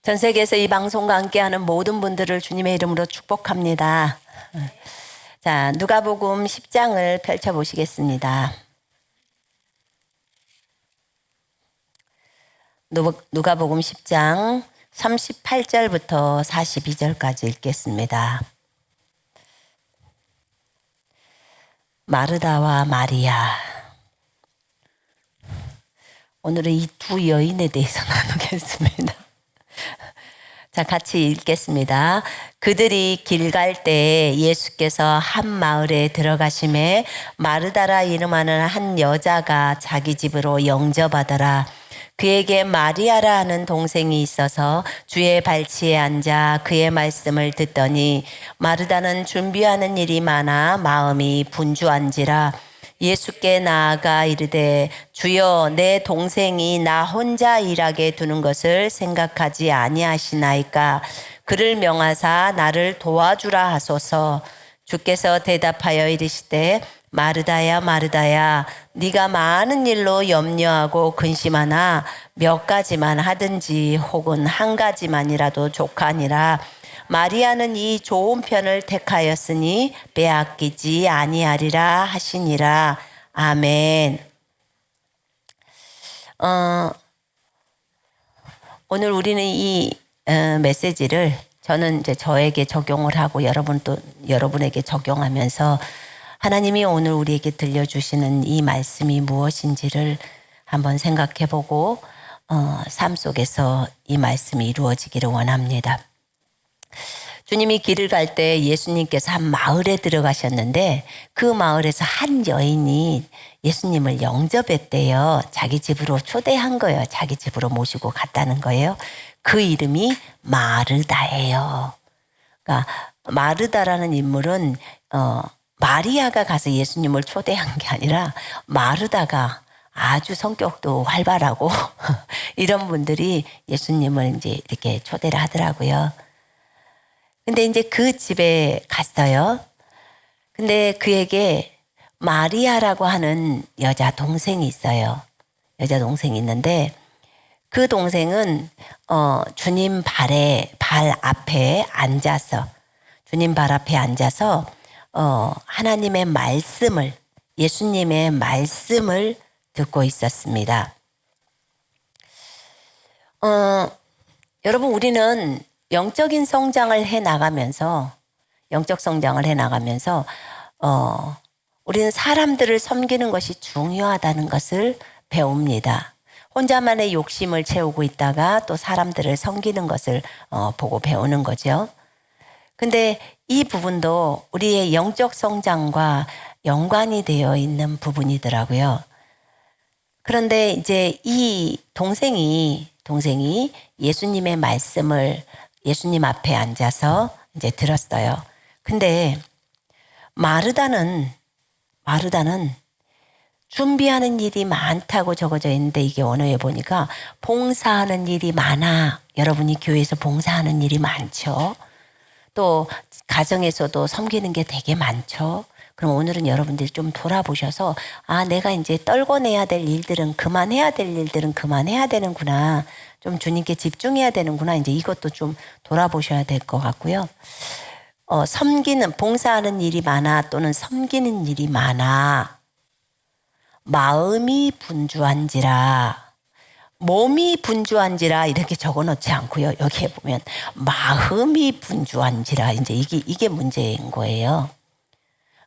전 세계에서 이 방송과 함께하는 모든 분들을 주님의 이름으로 축복합니다. 자, 누가복음 10장을 펼쳐보시겠습니다. 누가복음 10장 38절부터 42절까지 읽겠습니다. 마르다와 마리아. 오늘은 이 두 여인에 대해서 나누겠습니다. 자, 같이 읽겠습니다. 그들이 길 갈 때 예수께서 한 마을에 들어가심에 마르다라 이름하는 한 여자가 자기 집으로 영접하더라. 그에게 마리아라 하는 동생이 있어서 주의 발치에 앉아 그의 말씀을 듣더니 마르다는 준비하는 일이 많아 마음이 분주한지라. 예수께 나아가 이르되 주여 내 동생이 나 혼자 일하게 두는 것을 생각하지 아니하시나이까. 그를 명하사 나를 도와주라 하소서. 주께서 대답하여 이르시되 마르다야 마르다야 네가 많은 일로 염려하고 근심하나 몇 가지만 하든지 혹은 한 가지만이라도 족하니라. 마리아는 이 좋은 편을 택하였으니 빼앗기지 아니하리라 하시니라. 아멘. 오늘 우리는 이 메시지를 저는 이제 저에게 적용을 하고 여러분에게 적용하면서 하나님이 오늘 우리에게 들려주시는 이 말씀이 무엇인지를 한번 생각해보고 삶 속에서 이 말씀이 이루어지기를 원합니다. 주님이 길을 갈 때 예수님께서 한 마을에 들어가셨는데 그 마을에서 한 여인이 예수님을 영접했대요. 자기 집으로 초대한 거예요. 자기 집으로 모시고 갔다는 거예요. 그 이름이 마르다예요. 그러니까 마르다라는 인물은 마리아가 가서 예수님을 초대한 게 아니라 마르다가 아주 성격도 활발하고 이런 분들이 예수님을 이제 이렇게 초대를 하더라고요. 근데 이제 그 집에 갔어요. 근데 그에게 마리아라고 하는 여자 동생이 있어요. 여자 동생이 있는데 그 동생은 주님 발 앞에 앉아서 주님 발 앞에 앉아서 하나님의 말씀을 예수님의 말씀을 듣고 있었습니다. 여러분 우리는 영적인 성장을 해나가면서 우리는 사람들을 섬기는 것이 중요하다는 것을 배웁니다. 혼자만의 욕심을 채우고 있다가 또 사람들을 섬기는 것을 보고 배우는 거죠. 근데 이 부분도 우리의 영적 성장과 연관이 되어 있는 부분이더라고요. 그런데 이제 이 동생이 예수님의 말씀을 예수님 앞에 앉아서 이제 들었어요. 근데 마르다는 준비하는 일이 많다고 적어져 있는데 이게 원어에 보니까 봉사하는 일이 많아. 여러분이 교회에서 봉사하는 일이 많죠. 또 가정에서도 섬기는 게 되게 많죠. 그럼 오늘은 여러분들이 좀 돌아보셔서 내가 이제 떨궈내야 될 일들은 그만해야 되는구나. 좀 주님께 집중해야 되는구나. 이제 이것도 좀 돌아보셔야 될 것 같고요. 봉사하는 일이 많아 또는 섬기는 일이 많아. 마음이 분주한지라. 몸이 분주한지라 이렇게 적어 놓지 않고요. 여기에 보면 마음이 분주한지라 이제 이게 문제인 거예요.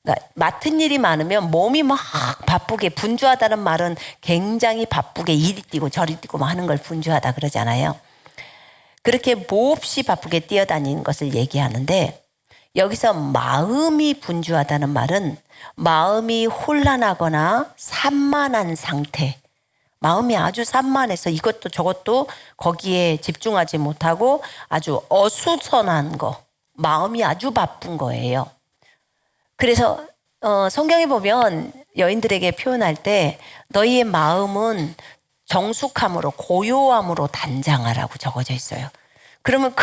그러니까 맡은 일이 많으면 몸이 막 바쁘게 분주하다는 말은 굉장히 바쁘게 이리 뛰고 저리 뛰고 막 하는 걸 분주하다 그러잖아요. 그렇게 몹시 바쁘게 뛰어다니는 것을 얘기하는데 여기서 마음이 분주하다는 말은 마음이 혼란하거나 산만한 상태. 마음이 아주 산만해서 이것도 저것도 거기에 집중하지 못하고 아주 어수선한 거. 마음이 아주 바쁜 거예요. 그래서 성경에 보면 여인들에게 표현할 때 너희의 마음은 정숙함으로 고요함으로 단장하라고 적어져 있어요. 그러면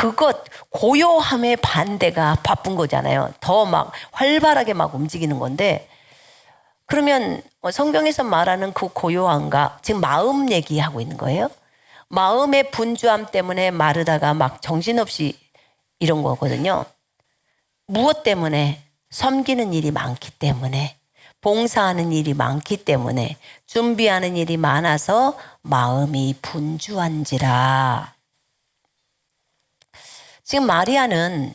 고요함의 반대가 바쁜 거잖아요. 더 막 활발하게 막 움직이는 건데 그러면 성경에서 말하는 그 고요함과 지금 마음 얘기하고 있는 거예요. 마음의 분주함 때문에 마르다가 막 정신없이 이런 거거든요. 무엇 때문에? 섬기는 일이 많기 때문에, 봉사하는 일이 많기 때문에, 준비하는 일이 많아서 마음이 분주한지라. 지금 마리아는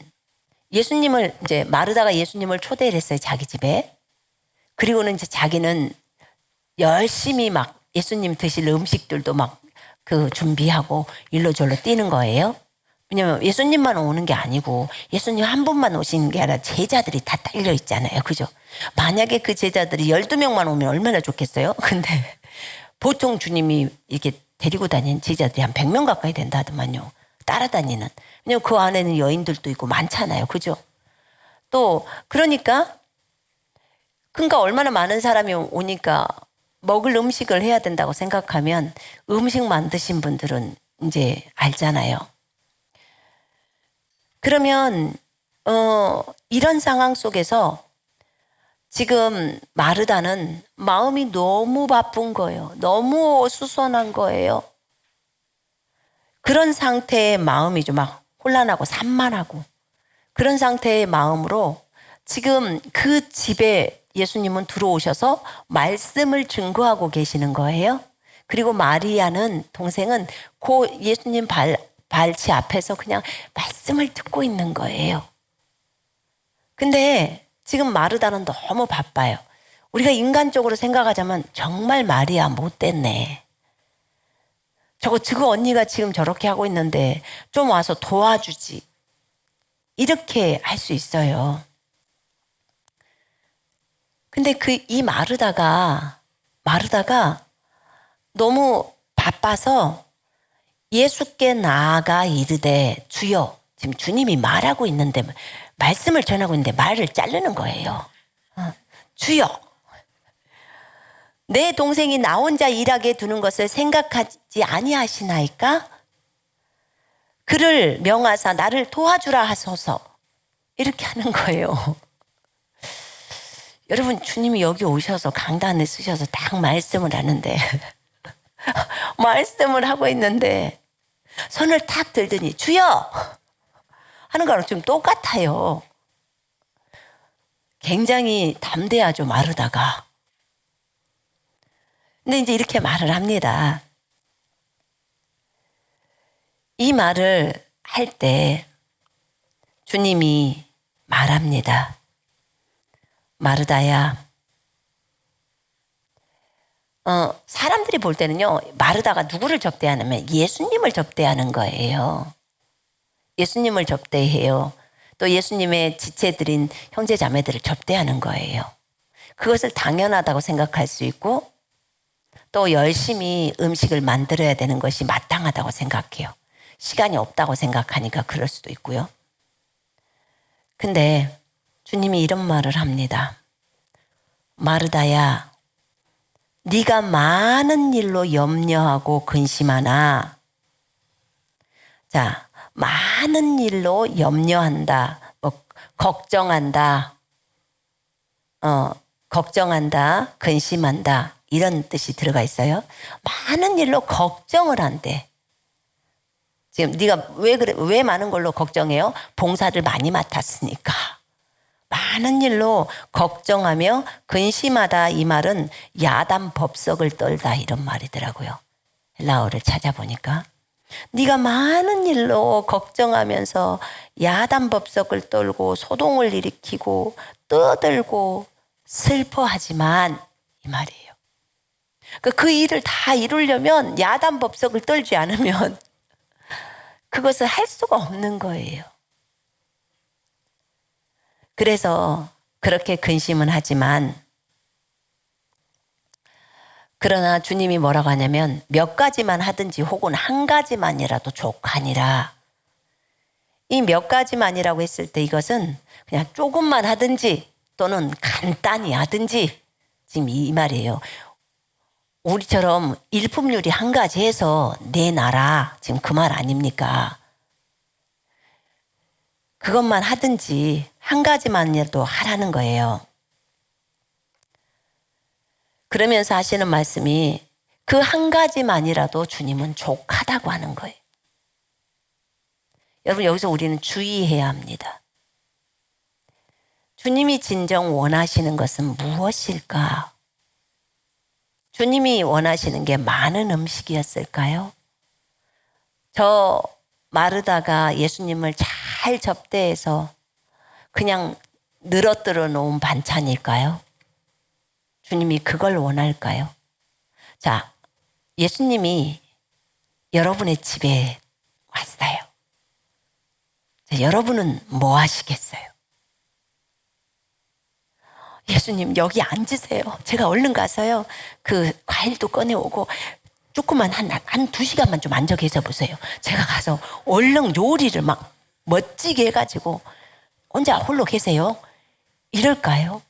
이제 마르다가 예수님을 초대를 했어요, 자기 집에. 그리고는 이제 자기는 열심히 막 예수님 드실 음식들도 막 준비하고 일로저로 뛰는 거예요. 왜냐면 예수님만 오는 게 아니고 예수님 한 분만 오시는 게 아니라 제자들이 다 딸려 있잖아요. 그죠? 만약에 그 제자들이 12명만 오면 얼마나 좋겠어요? 근데 보통 주님이 이렇게 데리고 다니는 제자들이 한 100명 가까이 된다 하더만요. 따라다니는. 왜냐면 그 안에는 여인들도 있고 많잖아요. 그죠? 또 그러니까 얼마나 많은 사람이 오니까 먹을 음식을 해야 된다고 생각하면 음식 만드신 분들은 이제 알잖아요. 그러면 이런 상황 속에서 지금 마르다는 마음이 너무 바쁜 거예요. 너무 어수선한 거예요. 그런 상태의 마음이죠. 막 혼란하고 산만하고 그런 상태의 마음으로 지금 그 집에 예수님은 들어오셔서 말씀을 증거하고 계시는 거예요. 그리고 마리아는 동생은 그 예수님 발치 앞에서 그냥 말씀을 듣고 있는 거예요. 근데 지금 마르다는 너무 바빠요. 우리가 인간적으로 생각하자면 정말 마리아 못됐네. 저거 언니가 지금 저렇게 하고 있는데 좀 와서 도와주지. 이렇게 할 수 있어요. 근데 이 마르다가 너무 바빠서 예수께 나아가 이르되 주여, 지금 주님이 말하고 있는데 말씀을 전하고 있는데 말을 자르는 거예요. 주여, 내 동생이 나 혼자 일하게 두는 것을 생각하지 아니하시나이까? 그를 명하사 나를 도와주라 하소서. 이렇게 하는 거예요. 여러분, 주님이 여기 오셔서 강단에 쓰셔서 딱 말씀을 하는데 말씀을 하고 있는데 손을 탁 들더니 주여 하는 거랑 좀 똑같아요. 굉장히 담대하죠, 마르다가. 근데 이제 이렇게 말을 합니다. 이 말을 할 때 주님이 말합니다. 마르다야. 사람들이 볼 때는요, 마르다가 누구를 접대하냐면 예수님을 접대하는 거예요. 예수님을 접대해요. 또 예수님의 지체들인 형제 자매들을 접대하는 거예요. 그것을 당연하다고 생각할 수 있고 또 열심히 음식을 만들어야 되는 것이 마땅하다고 생각해요. 시간이 없다고 생각하니까 그럴 수도 있고요. 근데 주님이 이런 말을 합니다. 마르다야, 네가 많은 일로 염려하고 근심하나. 자, 많은 일로 염려한다, 걱정한다, 걱정한다, 근심한다 이런 뜻이 들어가 있어요. 많은 일로 걱정을 한대. 지금 네가 왜 많은 걸로 걱정해요? 봉사를 많이 맡았으니까. 많은 일로 걱정하며 근심하다, 이 말은 야단 법석을 떨다 이런 말이더라고요. 헬라어를 찾아보니까 네가 많은 일로 걱정하면서 야단 법석을 떨고 소동을 일으키고 떠들고 슬퍼하지만 이 말이에요. 그 일을 다 이루려면 야단 법석을 떨지 않으면 그것을 할 수가 없는 거예요. 그래서 그렇게 근심은 하지만 그러나 주님이 뭐라고 하냐면 몇 가지만 하든지 혹은 한 가지만이라도 족하니라. 이 몇 가지만이라고 했을 때 이것은 그냥 조금만 하든지 또는 간단히 하든지 지금 이 말이에요. 우리처럼 일품 요리 한 가지 해서 내놔라, 지금 그 말 아닙니까? 그것만 하든지 한 가지만이라도 하라는 거예요. 그러면서 하시는 말씀이 그 한 가지만이라도 주님은 족하다고 하는 거예요. 여러분, 여기서 우리는 주의해야 합니다. 주님이 진정 원하시는 것은 무엇일까? 주님이 원하시는 게 많은 음식이었을까요? 저 마르다가 예수님을 잘 접대해서 그냥 늘어뜨려 놓은 반찬일까요? 주님이 그걸 원할까요? 자, 예수님이 여러분의 집에 왔어요. 자, 여러분은 뭐 하시겠어요? 예수님 여기 앉으세요. 제가 얼른 가서요. 그 과일도 꺼내오고 조금만 한 2시간만 좀 앉아 계셔 보세요. 제가 가서 얼른 요리를 막 멋지게 해가지고 혼자 홀로 계세요. 이럴까요?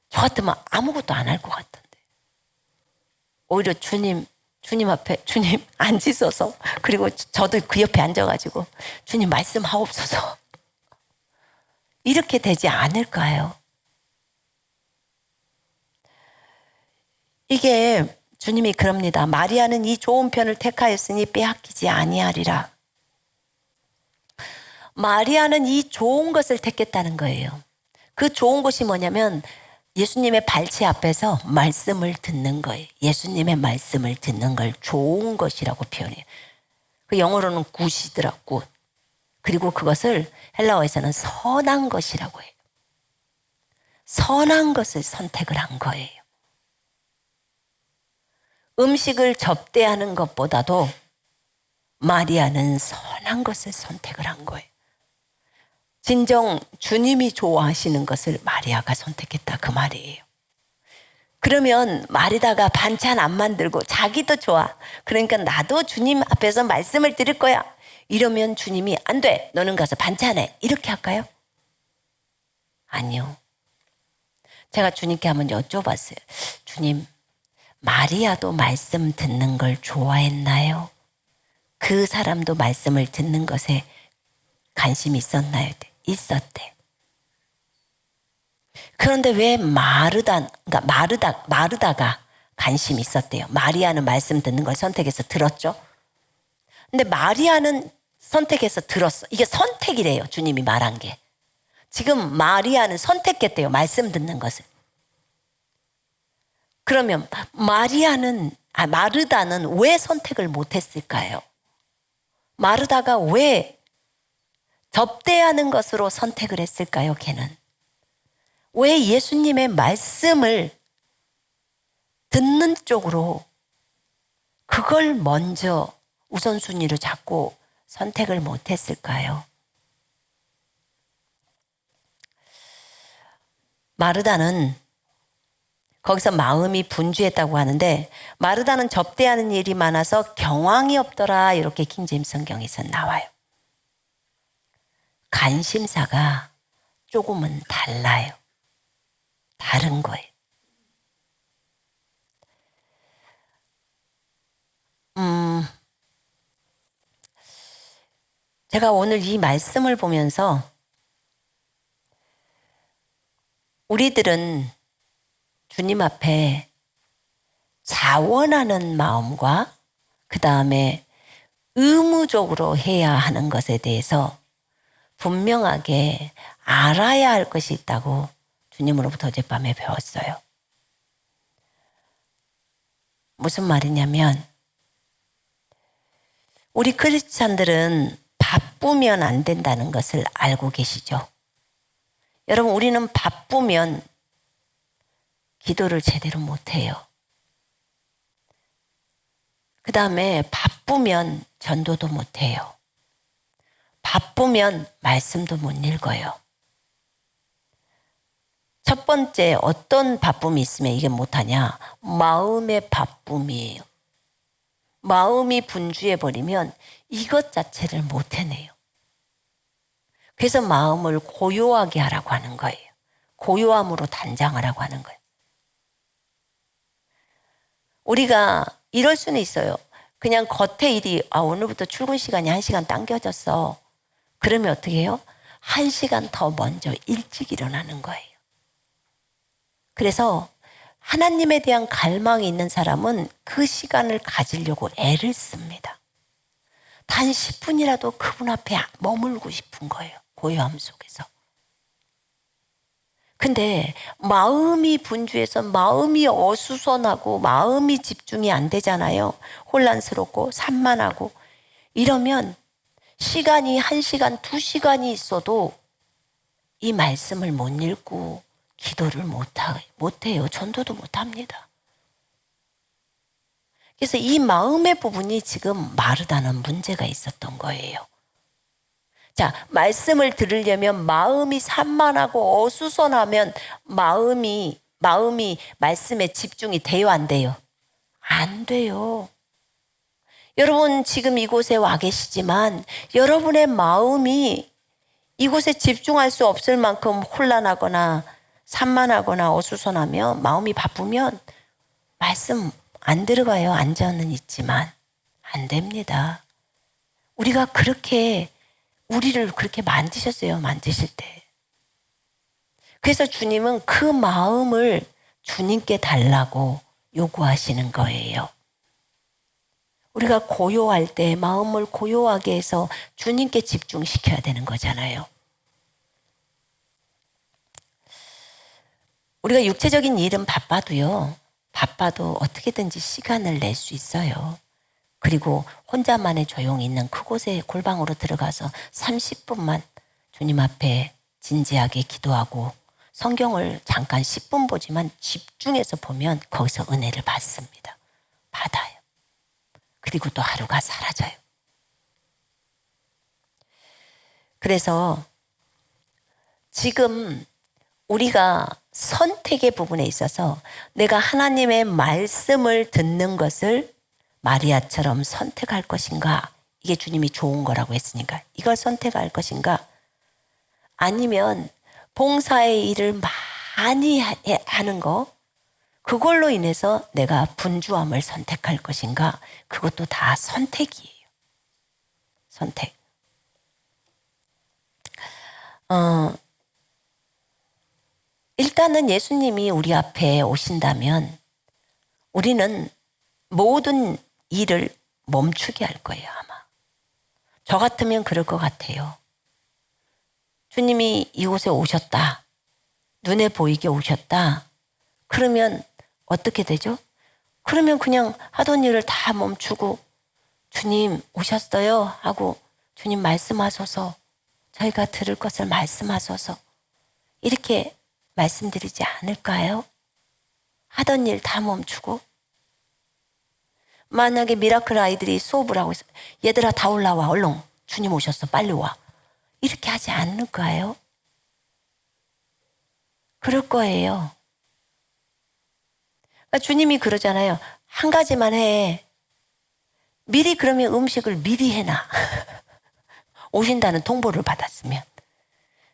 저 같으면 아무것도 안 할 것 같은데. 오히려 주님 앞에 주님 앉으셔서 그리고 저도 그 옆에 앉아가지고 주님 말씀하옵소서. 이렇게 되지 않을까요? 이게 주님이 그럽니다. 마리아는 이 좋은 편을 택하였으니 빼앗기지 아니하리라. 마리아는 이 좋은 것을 택했다는 거예요. 그 좋은 것이 뭐냐면 예수님의 발치 앞에서 말씀을 듣는 거예요. 예수님의 말씀을 듣는 걸 좋은 것이라고 표현해요. 그 영어로는 굿이더라, 굿. 그리고 그것을 헬라어에서는 선한 것이라고 해요. 선한 것을 선택을 한 거예요. 음식을 접대하는 것보다도 마리아는 선한 것을 선택을 한 거예요. 진정 주님이 좋아하시는 것을 마리아가 선택했다 그 말이에요. 그러면 마리다가 반찬 안 만들고 자기도 좋아. 그러니까 나도 주님 앞에서 말씀을 드릴 거야. 이러면 주님이 안 돼. 너는 가서 반찬해. 이렇게 할까요? 아니요. 제가 주님께 한번 여쭤봤어요. 주님, 마리아도 말씀 듣는 걸 좋아했나요? 그 사람도 말씀을 듣는 것에 관심이 있었나요? 있었대. 그런데 왜 마르다가 관심이 있었대요? 마리아는 말씀 듣는 걸 선택해서 들었죠? 근데 마리아는 선택해서 들었어. 이게 선택이래요. 주님이 말한 게. 지금 마리아는 선택했대요. 말씀 듣는 것을. 그러면 마르다는 왜 선택을 못했을까요? 마르다가 왜 접대하는 것으로 선택을 했을까요? 걔는 왜 예수님의 말씀을 듣는 쪽으로 그걸 먼저 우선순위로 잡고 선택을 못했을까요? 마르다는 거기서 마음이 분주했다고 하는데 마르다는 접대하는 일이 많아서 경황이 없더라 이렇게 킹제임스 성경에서 나와요. 관심사가 조금은 달라요. 다른 거예요. 제가 오늘 이 말씀을 보면서 우리들은 주님 앞에 자원하는 마음과 그 다음에 의무적으로 해야 하는 것에 대해서 분명하게 알아야 할 것이 있다고 주님으로부터 어젯밤에 배웠어요. 무슨 말이냐면 우리 크리스찬들은 바쁘면 안 된다는 것을 알고 계시죠? 여러분, 우리는 바쁘면 기도를 제대로 못해요. 그 다음에 바쁘면 전도도 못해요. 바쁘면 말씀도 못 읽어요. 첫 번째 어떤 바쁨이 있으면 이게 못하냐? 마음의 바쁨이에요. 마음이 분주해버리면 이것 자체를 못 해내요. 그래서 마음을 고요하게 하라고 하는 거예요. 고요함으로 단장하라고 하는 거예요. 우리가 이럴 수는 있어요. 그냥 겉에 일이 오늘부터 출근 시간이 1시간 당겨졌어. 그러면 어떻게 해요? 1시간 더 먼저 일찍 일어나는 거예요. 그래서 하나님에 대한 갈망이 있는 사람은 그 시간을 가지려고 애를 씁니다. 단 10분이라도 그분 앞에 머물고 싶은 거예요. 고요함 속에서. 근데 마음이 분주해서 마음이 어수선하고 마음이 집중이 안 되잖아요. 혼란스럽고 산만하고 이러면 시간이 1시간, 2시간이 있어도 이 말씀을 못 읽고 기도를 못해요. 전도도 못합니다. 그래서 이 마음의 부분이 지금 마르다는 문제가 있었던 거예요. 자, 말씀을 들으려면 마음이 산만하고 어수선하면 마음이 말씀에 집중이 돼요, 안 돼요? 안 돼요. 여러분 지금 이곳에 와 계시지만 여러분의 마음이 이곳에 집중할 수 없을 만큼 혼란하거나 산만하거나 어수선하면 마음이 바쁘면 말씀 안 들어가요. 앉아는 있지만 안 됩니다. 우리를 그렇게 만드셨어요. 만드실 때. 그래서 주님은 그 마음을 주님께 달라고 요구하시는 거예요. 우리가 고요할 때 마음을 고요하게 해서 주님께 집중시켜야 되는 거잖아요. 우리가 육체적인 일은 바빠도 어떻게든지 시간을 낼 수 있어요. 그리고 혼자만의 조용히 있는 그곳에 골방으로 들어가서 30분만 주님 앞에 진지하게 기도하고 성경을 잠깐 10분 보지만 집중해서 보면 거기서 은혜를 받습니다. 받아요. 그리고 또 하루가 사라져요. 그래서 지금 우리가 선택의 부분에 있어서 내가 하나님의 말씀을 듣는 것을 마리아처럼 선택할 것인가? 이게 주님이 좋은 거라고 했으니까 이걸 선택할 것인가? 아니면 봉사의 일을 많이 하는 거 그걸로 인해서 내가 분주함을 선택할 것인가? 그것도 다 선택이에요. 선택. 일단은 예수님이 우리 앞에 오신다면 우리는 모든 일을 멈추게 할 거예요, 아마. 저 같으면 그럴 것 같아요. 주님이 이곳에 오셨다. 눈에 보이게 오셨다. 그러면 어떻게 되죠? 그러면 그냥 하던 일을 다 멈추고 주님 오셨어요 하고 주님 말씀하소서 저희가 들을 것을 말씀하소서 이렇게 말씀드리지 않을까요? 하던 일 다 멈추고 만약에 미라클 아이들이 수업을 하고 있어 얘들아 다 올라와 얼른 주님 오셨어 빨리 와 이렇게 하지 않을까요? 그럴 거예요. 그러니까 주님이 그러잖아요. 한 가지만 해. 미리 그러면 음식을 미리 해놔. 오신다는 통보를 받았으면.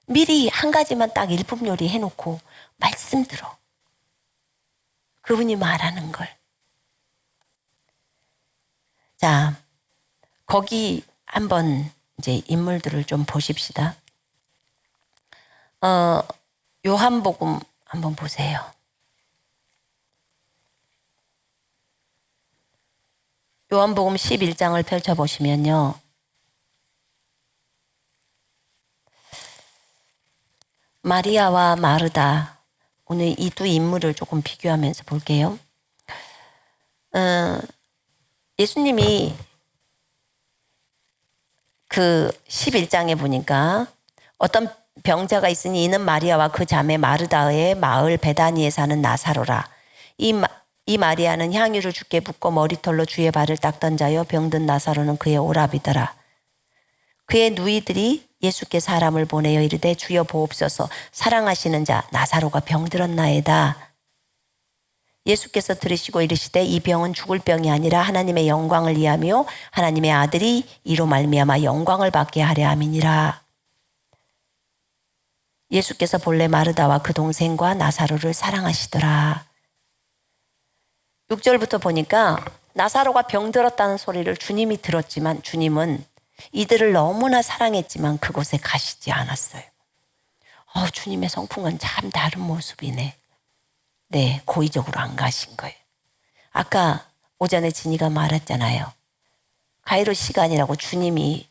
미리 한 가지만 딱 일품 요리 해놓고 말씀 들어. 그분이 말하는 걸. 자, 거기 한번 이제 인물들을 좀 보십시다. 요한복음 한번 보세요. 요한복음 11장을 펼쳐보시면요. 마리아와 마르다 오늘 이 두 인물을 조금 비교하면서 볼게요. 예수님이 그 11장에 보니까 어떤 병자가 있으니 이는 마리아와 그 자매 마르다의 마을 베다니에 사는 나사로라. 이 마리아는 향유를 주께 붓고 머리털로 주의 발을 닦던 자요 병든 나사로는 그의 오라비더라. 그의 누이들이 예수께 사람을 보내어 이르되 주여 보옵소서 사랑하시는 자 나사로가 병들었나이다. 예수께서 들으시고 이르시되 이 병은 죽을 병이 아니라 하나님의 영광을 위하며 하나님의 아들이 이로 말미암아 영광을 받게 하려 함이니라. 예수께서 본래 마르다와 그 동생과 나사로를 사랑하시더라. 6절부터 보니까 나사로가 병들었다는 소리를 주님이 들었지만 주님은 이들을 너무나 사랑했지만 그곳에 가시지 않았어요. 주님의 성품은 참 다른 모습이네. 네, 고의적으로 안 가신 거예요. 아까 오전에 진이가 말했잖아요. 가이로 시간이라고 주님이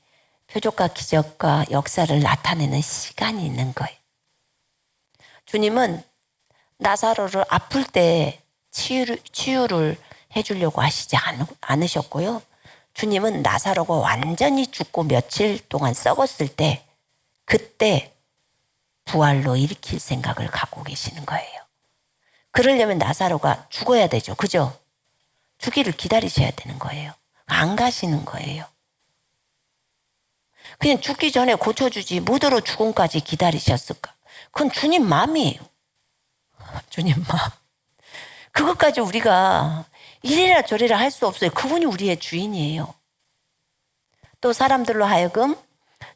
표적과 기적과 역사를 나타내는 시간이 있는 거예요. 주님은 나사로를 아플 때 치유를 해주려고 하시지 않으셨고요. 주님은 나사로가 완전히 죽고 며칠 동안 썩었을 때 그때 부활로 일으킬 생각을 갖고 계시는 거예요. 그러려면 나사로가 죽어야 되죠. 그죠? 주기를 기다리셔야 되는 거예요. 안 가시는 거예요. 그냥 죽기 전에 고쳐주지 뭐더러 죽음까지 기다리셨을까? 그건 주님 마음이에요. 주님 마음. 그것까지 우리가 이래라 저래라 할 수 없어요. 그분이 우리의 주인이에요. 또 사람들로 하여금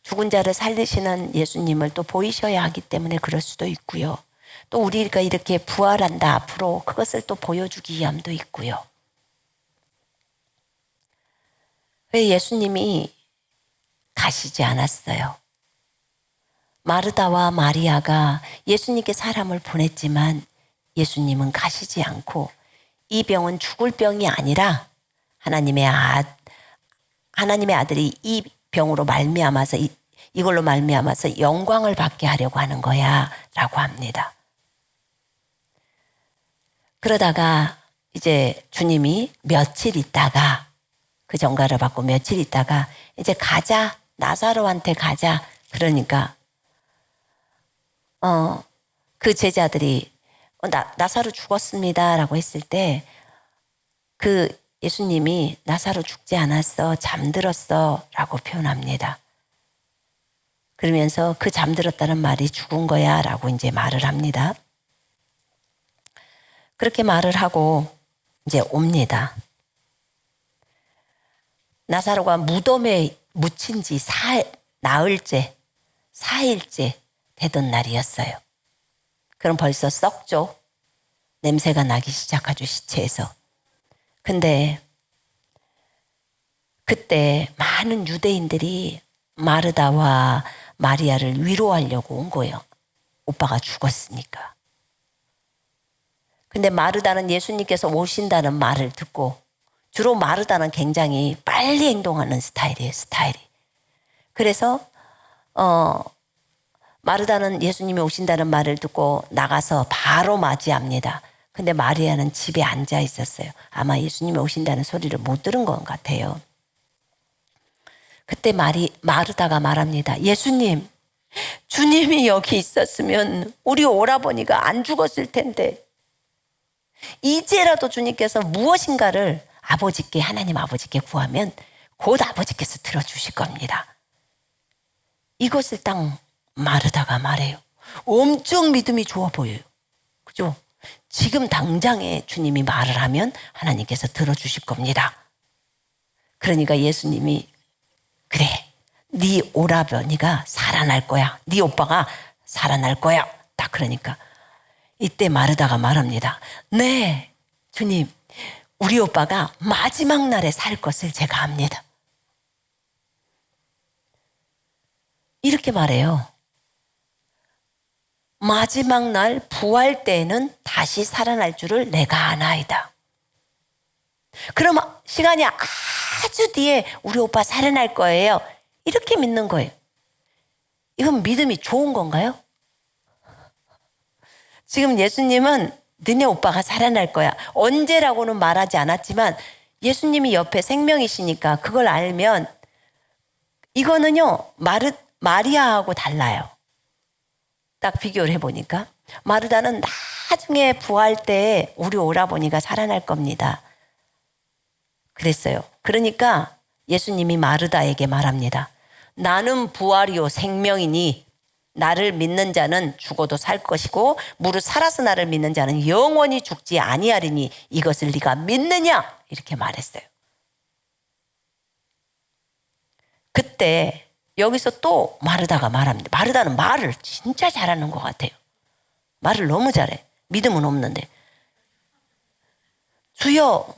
죽은 자를 살리시는 예수님을 또 보이셔야 하기 때문에 그럴 수도 있고요. 또 우리가 이렇게 부활한다 앞으로 그것을 또 보여주기 위함도 있고요. 왜 예수님이 가시지 않았어요? 마르다와 마리아가 예수님께 사람을 보냈지만 예수님은 가시지 않고 이 병은 죽을 병이 아니라 하나님의 아들이 이 병으로 말미암아서 이걸로 말미암아서 영광을 받게 하려고 하는 거야 라고 합니다. 그러다가 이제 주님이 며칠 있다가 그 전가를 받고 며칠 있다가 이제 가자, 나사로한테 가자. 그러니까 그 제자들이 나사로 죽었습니다 라고 했을 때 그 예수님이 나사로 죽지 않았어, 잠들었어 라고 표현합니다. 그러면서 그 잠들었다는 말이 죽은 거야 라고 이제 말을 합니다. 그렇게 말을 하고 이제 옵니다. 나사로가 무덤에 묻힌 지 나흘째, 4일째 되던 날이었어요. 그럼 벌써 썩죠. 냄새가 나기 시작하죠, 시체에서. 근데 그때 많은 유대인들이 마르다와 마리아를 위로하려고 온 거예요. 오빠가 죽었으니까. 근데 마르다는 예수님께서 오신다는 말을 듣고 주로 마르다는 굉장히 빨리 행동하는 스타일이에요, 스타일이. 그래서 마르다는 예수님이 오신다는 말을 듣고 나가서 바로 맞이합니다. 근데 마리아는 집에 앉아 있었어요. 아마 예수님이 오신다는 소리를 못 들은 것 같아요. 그때 마르다가 말합니다. 예수님, 주님이 여기 있었으면 우리 오라버니가 안 죽었을 텐데 이제라도 주님께서 무엇인가를 하나님 아버지께 구하면 곧 아버지께서 들어주실 겁니다. 이것을 딱 마르다가 말해요. 엄청 믿음이 좋아 보여요. 그죠? 지금 당장에 주님이 말을 하면 하나님께서 들어주실 겁니다. 그러니까 예수님이 그래, 네 오라버니가 살아날 거야. 네 오빠가 살아날 거야. 딱 그러니까 이때 마르다가 말합니다. 네, 주님, 우리 오빠가 마지막 날에 살 것을 제가 압니다. 이렇게 말해요. 마지막 날 부활 때에는 다시 살아날 줄을 내가 아나이다. 그럼 시간이 아주 뒤에 우리 오빠 살아날 거예요. 이렇게 믿는 거예요. 이건 믿음이 좋은 건가요? 지금 예수님은 너네 오빠가 살아날 거야. 언제라고는 말하지 않았지만 예수님이 옆에 생명이시니까 그걸 알면 이거는요 마리아하고 달라요. 딱 비교를 해보니까 마르다는 나중에 부활 때 우리 오라버니가 살아날 겁니다. 그랬어요. 그러니까 예수님이 마르다에게 말합니다. 나는 부활이요 생명이니 나를 믿는 자는 죽어도 살 것이고 무릇 살아서 나를 믿는 자는 영원히 죽지 아니하리니 이것을 네가 믿느냐? 이렇게 말했어요. 그때 여기서 또 마르다가 말합니다. 마르다는 말을 진짜 잘하는 것 같아요. 말을 너무 잘해. 믿음은 없는데. 주여,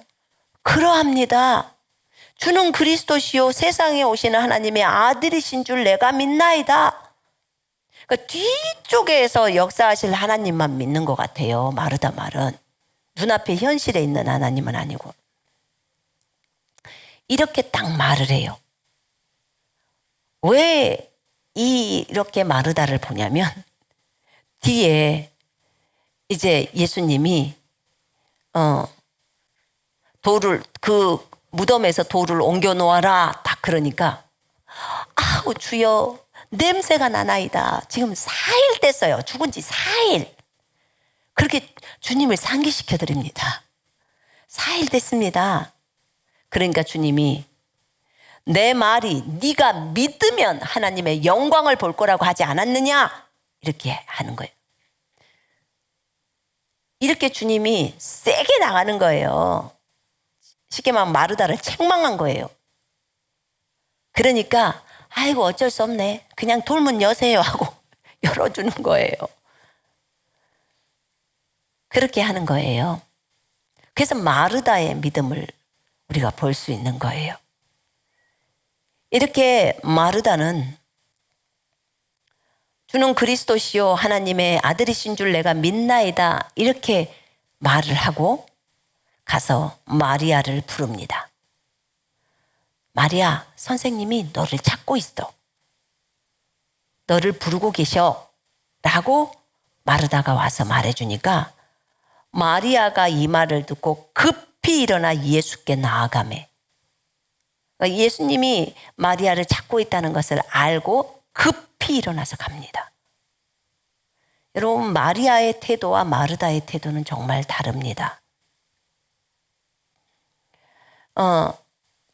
그러합니다. 주는 그리스도시요 세상에 오시는 하나님의 아들이신 줄 내가 믿나이다. 그러니까 뒤쪽에서 역사하실 하나님만 믿는 것 같아요. 마르다 말은. 눈앞에 현실에 있는 하나님은 아니고. 이렇게 딱 말을 해요. 왜 이렇게 마르다를 보냐면 뒤에 이제 예수님이 돌을 그 무덤에서 돌을 옮겨 놓아라 딱 그러니까 아우 주여 냄새가 나나이다. 지금 4일 됐어요. 죽은 지 4일. 그렇게 주님을 상기시켜 드립니다. 4일 됐습니다. 그러니까 주님이 내 말이 네가 믿으면 하나님의 영광을 볼 거라고 하지 않았느냐? 이렇게 하는 거예요. 이렇게 주님이 세게 나가는 거예요. 쉽게 말하면 마르다를 책망한 거예요. 그러니까 아이고 어쩔 수 없네. 그냥 돌문 여세요 하고 열어주는 거예요. 그렇게 하는 거예요. 그래서 마르다의 믿음을 우리가 볼 수 있는 거예요. 이렇게 마르다는 주는 그리스도시요 하나님의 아들이신 줄 내가 믿나이다 이렇게 말을 하고 가서 마리아를 부릅니다. 마리아, 선생님이 너를 찾고 있어. 너를 부르고 계셔. 라고 마르다가 와서 말해주니까 마리아가 이 말을 듣고 급히 일어나 예수께 나아가매. 그러니까 예수님이 마리아를 찾고 있다는 것을 알고 급히 일어나서 갑니다. 여러분, 마리아의 태도와 마르다의 태도는 정말 다릅니다.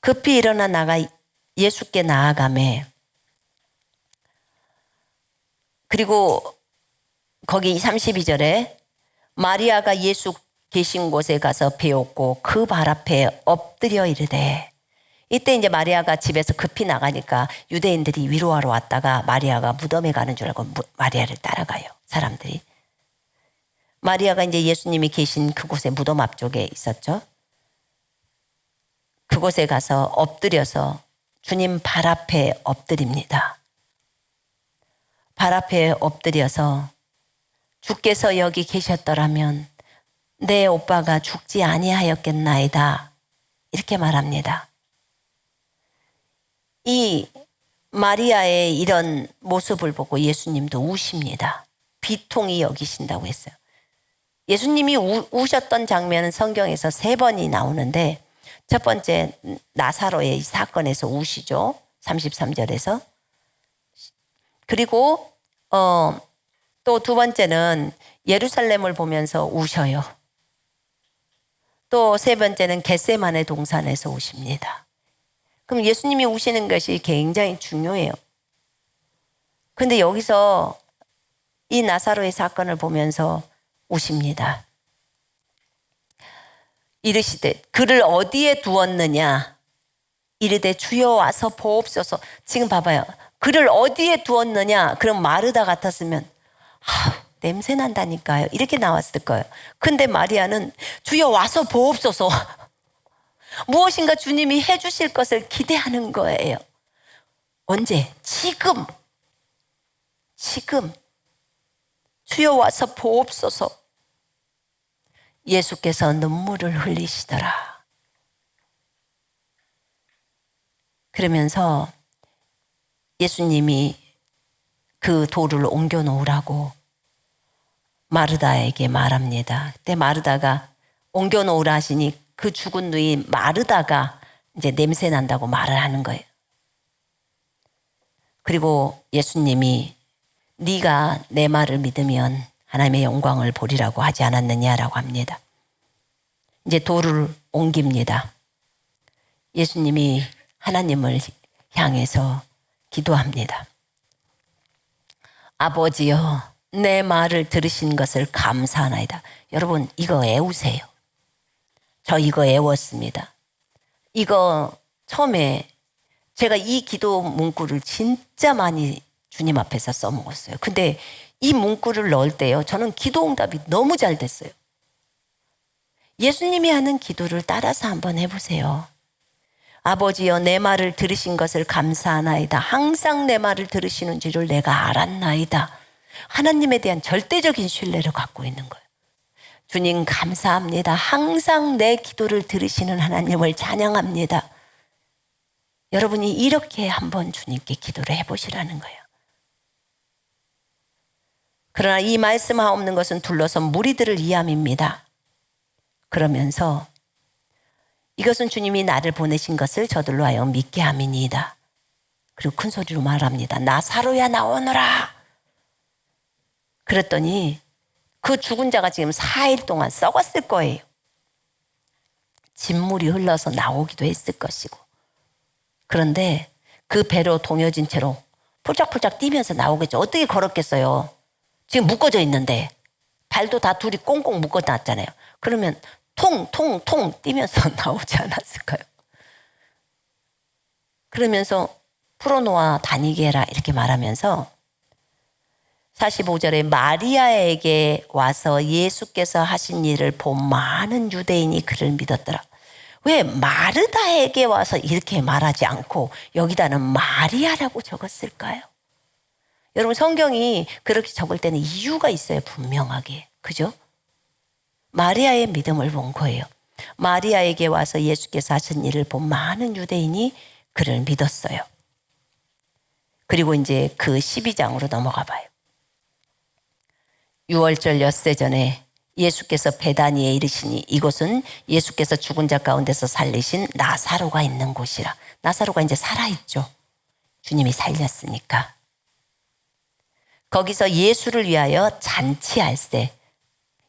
급히 일어나 나가 예수께 나아가매. 그리고 거기 32절에 마리아가 예수 계신 곳에 가서 배웠고 그 발 앞에 엎드려 이르되, 이때 이제 마리아가 집에서 급히 나가니까 유대인들이 위로하러 왔다가 마리아가 무덤에 가는 줄 알고 마리아를 따라가요. 사람들이. 마리아가 이제 예수님이 계신 그곳에 무덤 앞쪽에 있었죠. 그곳에 가서 엎드려서 주님 발 앞에 엎드립니다. 발 앞에 엎드려서 주께서 여기 계셨더라면 내 오빠가 죽지 아니하였겠나이다. 이렇게 말합니다. 이 마리아의 이런 모습을 보고 예수님도 우십니다. 비통히 여기신다고 했어요. 예수님이 우셨던 장면은 성경에서 3번이 나오는데 첫 번째 나사로의 사건에서 우시죠. 33절에서. 그리고 또 두 번째는 예루살렘을 보면서 우셔요. 또 세 번째는 겟세마네 동산에서 우십니다. 그럼 예수님이 우시는 것이 굉장히 중요해요. 근데 여기서 이 나사로의 사건을 보면서 우십니다. 이르시되 그를 어디에 두었느냐? 이르되 주여 와서 보옵소서. 지금 봐봐요. 그를 어디에 두었느냐? 그럼 마르다 같았으면 냄새 난다니까요. 이렇게 나왔을 거예요. 근데 마리아는 주여 와서 보옵소서. 무엇인가 주님이 해주실 것을 기대하는 거예요. 언제? 지금. 주여 와서 보옵소서. 예수께서 눈물을 흘리시더라. 그러면서 예수님이 그 돌을 옮겨 놓으라고 마르다에게 말합니다. 그때 마르다가 옮겨 놓으라 하시니 그 죽은 누이 마르다가 이제 냄새 난다고 말을 하는 거예요. 그리고 예수님이 네가 내 말을 믿으면 하나님의 영광을 보리라고 하지 않았느냐라고 합니다. 이제 돌을 옮깁니다. 예수님이 하나님을 향해서 기도합니다. 아버지여, 내 말을 들으신 것을 감사하나이다. 여러분, 이거 애우세요. 저 이거 애웠습니다. 이거 처음에 제가 이 기도 문구를 진짜 많이 주님 앞에서 써먹었어요. 근데 이 문구를 넣을 때요, 저는 기도 응답이 너무 잘 됐어요. 예수님이 하는 기도를 따라서 한번 해보세요. 아버지여, 내 말을 들으신 것을 감사하나이다. 항상 내 말을 들으시는 줄을 내가 알았나이다. 하나님에 대한 절대적인 신뢰를 갖고 있는 거예요. 주님 감사합니다. 항상 내 기도를 들으시는 하나님을 찬양합니다. 여러분이 이렇게 한번 주님께 기도를 해보시라는 거예요. 그러나 이 말씀 하옵는 것은 둘러선 무리들을 위함입니다. 그러면서 이것은 주님이 나를 보내신 것을 저들로 하여 믿게 함이니이다. 그리고 큰 소리로 말합니다. 나사로야 나오너라. 그랬더니 그 죽은 자가 지금 4일 동안 썩었을 거예요. 진물이 흘러서 나오기도 했을 것이고. 그런데 그 배로 동여진 채로 폴짝폴짝 뛰면서 나오겠죠. 어떻게 걸었겠어요? 지금 묶어져 있는데 발도 다 둘이 꽁꽁 묶어놨잖아요. 그러면 통통통 뛰면서 나오지 않았을까요? 그러면서 풀어놓아 다니게 해라 이렇게 말하면서 45절에 마리아에게 와서 예수께서 하신 일을 본 많은 유대인이 그를 믿었더라. 왜 마르다에게 와서 이렇게 말하지 않고 여기다는 마리아라고 적었을까요? 여러분 성경이 그렇게 적을 때는 이유가 있어요. 분명하게. 그죠? 마리아의 믿음을 본 거예요. 마리아에게 와서 예수께서 하신 일을 본 많은 유대인이 그를 믿었어요. 그리고 이제 그 12장으로 넘어가 봐요. 6월절 엿새 전에 예수께서 베다니에 이르시니 이곳은 예수께서 죽은 자 가운데서 살리신 나사로가 있는 곳이라. 나사로가 이제 살아있죠. 주님이 살렸으니까. 거기서 예수를 위하여 잔치할 때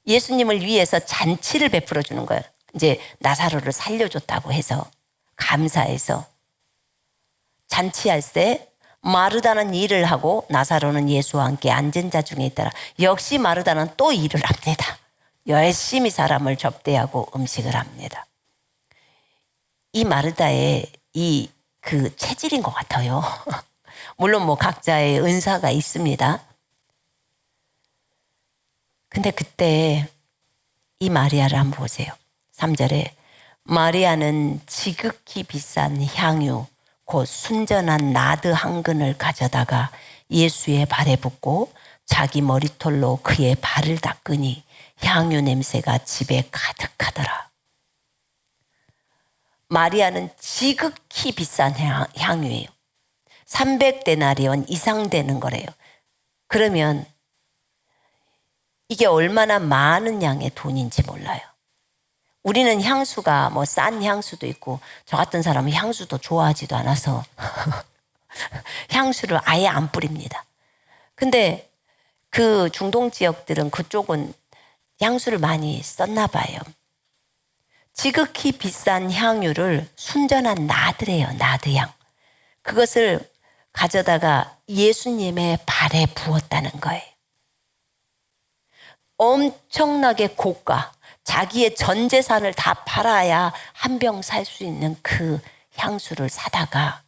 예수님을 위해서 잔치를 베풀어 주는 거예요. 이제 나사로를 살려줬다고 해서 감사해서 잔치할 때 마르다는 일을 하고 나사로는 예수와 함께 앉은 자 중에 있더라. 역시 마르다는 또 일을 합니다. 열심히 사람을 접대하고 음식을 합니다. 이 마르다의 이 그 체질인 것 같아요. 물론 뭐 각자의 은사가 있습니다. 근데 그때 이 마리아를 한번 보세요. 3절에 마리아는 지극히 비싼 향유 곧 순전한 나드 한 근을 가져다가 예수의 발에 붓고 자기 머리털로 그의 발을 닦으니 향유 냄새가 집에 가득하더라. 마리아는 지극히 비싼 향유예요. 300데나리온 이상 되는 거래요. 그러면 이게 얼마나 많은 양의 돈인지 몰라요. 우리는 향수가 뭐 싼 향수도 있고 저 같은 사람은 향수도 좋아하지도 않아서 향수를 아예 안 뿌립니다. 근데 그 중동 지역들은 그쪽은 향수를 많이 썼나 봐요. 지극히 비싼 향유를 순전한 나드래요. 나드향. 그것을 가져다가 예수님의 발에 부었다는 거예요. 엄청나게 고가, 자기의 전 재산을 다 팔아야 한 병 살 수 있는 그 향수를 사다가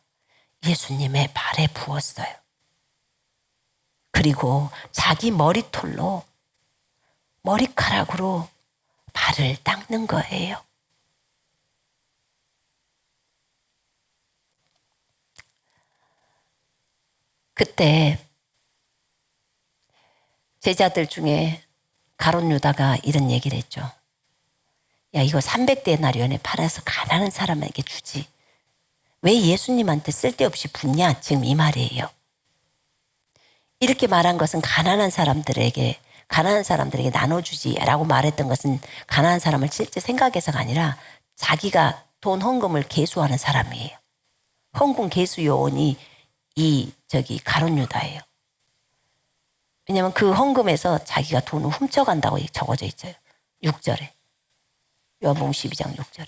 예수님의 발에 부었어요. 그리고 자기 머리털로, 머리카락으로 발을 닦는 거예요. 그때 제자들 중에 가룟 유다가 이런 얘기를 했죠. 야, 이거 300데나리온에 팔아서 가난한 사람에게 주지. 왜 예수님한테 쓸데없이 붓냐? 지금 이 말이에요. 이렇게 말한 것은 가난한 사람들에게 나눠주지라고 말했던 것은 가난한 사람을 실제 생각해서가 아니라 자기가 돈 헌금을 계수하는 사람이에요. 헌금 계수 요원이 가룟 유다예요. 왜냐하면 그 헌금에서 자기가 돈을 훔쳐간다고 적어져 있어요. 6절에. 요한복음 12장 6절에.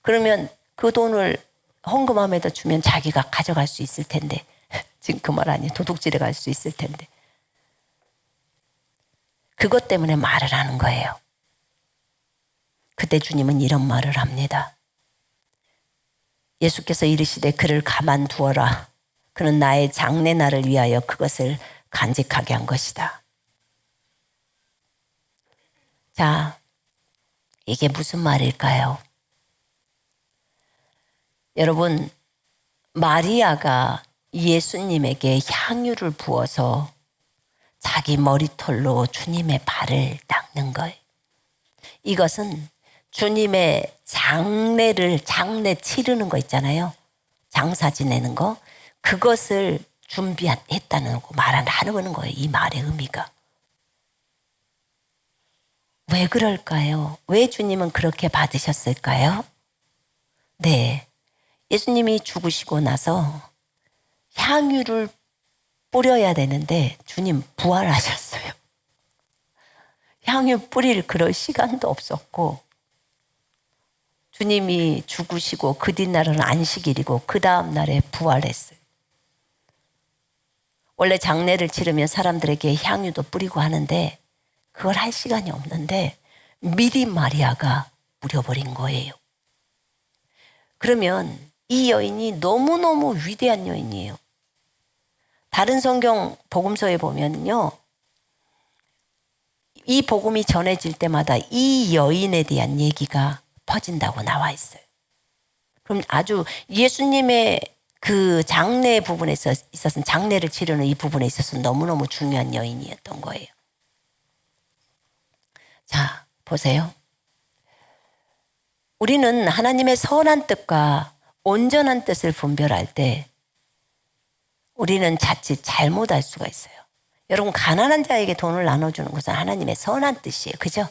그러면 그 돈을 헌금함에다 주면 자기가 가져갈 수 있을 텐데 지금 그 말 아니에요. 도둑질에 갈 수 있을 텐데. 그것 때문에 말을 하는 거예요. 그때 주님은 이런 말을 합니다. 예수께서 이르시되 그를 가만두어라. 그는 나의 장례날을 위하여 그것을 간직하게 한 것이다. 자, 이게 무슨 말일까요? 여러분, 마리아가 예수님에게 향유를 부어서 자기 머리털로 주님의 발을 닦는 거예요. 이것은 주님의 장례 치르는 거 있잖아요. 장사 지내는 거. 그것을 준비했다는 거 말하는 거예요. 이 말의 의미가. 왜 그럴까요? 왜 주님은 그렇게 받으셨을까요? 네. 예수님이 죽으시고 나서 향유를 뿌려야 되는데 주님 부활하셨어요. 향유 뿌릴 그럴 시간도 없었고 주님이 죽으시고 그 뒷날은 안식일이고 그 다음 날에 부활했어요. 원래 장례를 치르면 사람들에게 향유도 뿌리고 하는데 그걸 할 시간이 없는데 미리 마리아가 뿌려버린 거예요. 그러면 이 여인이 너무너무 위대한 여인이에요. 다른 성경 복음서에 보면요, 이 복음이 전해질 때마다 이 여인에 대한 얘기가 퍼진다고 나와 있어요. 그럼 아주 예수님의 그 장례 부분에 있어서는 장례를 치르는 이 부분에 있어서는 너무너무 중요한 여인이었던 거예요. 자, 보세요. 우리는 하나님의 선한 뜻과 온전한 뜻을 분별할 때 우리는 자칫 잘못할 수가 있어요. 여러분, 가난한 자에게 돈을 나눠주는 것은 하나님의 선한 뜻이에요. 그죠?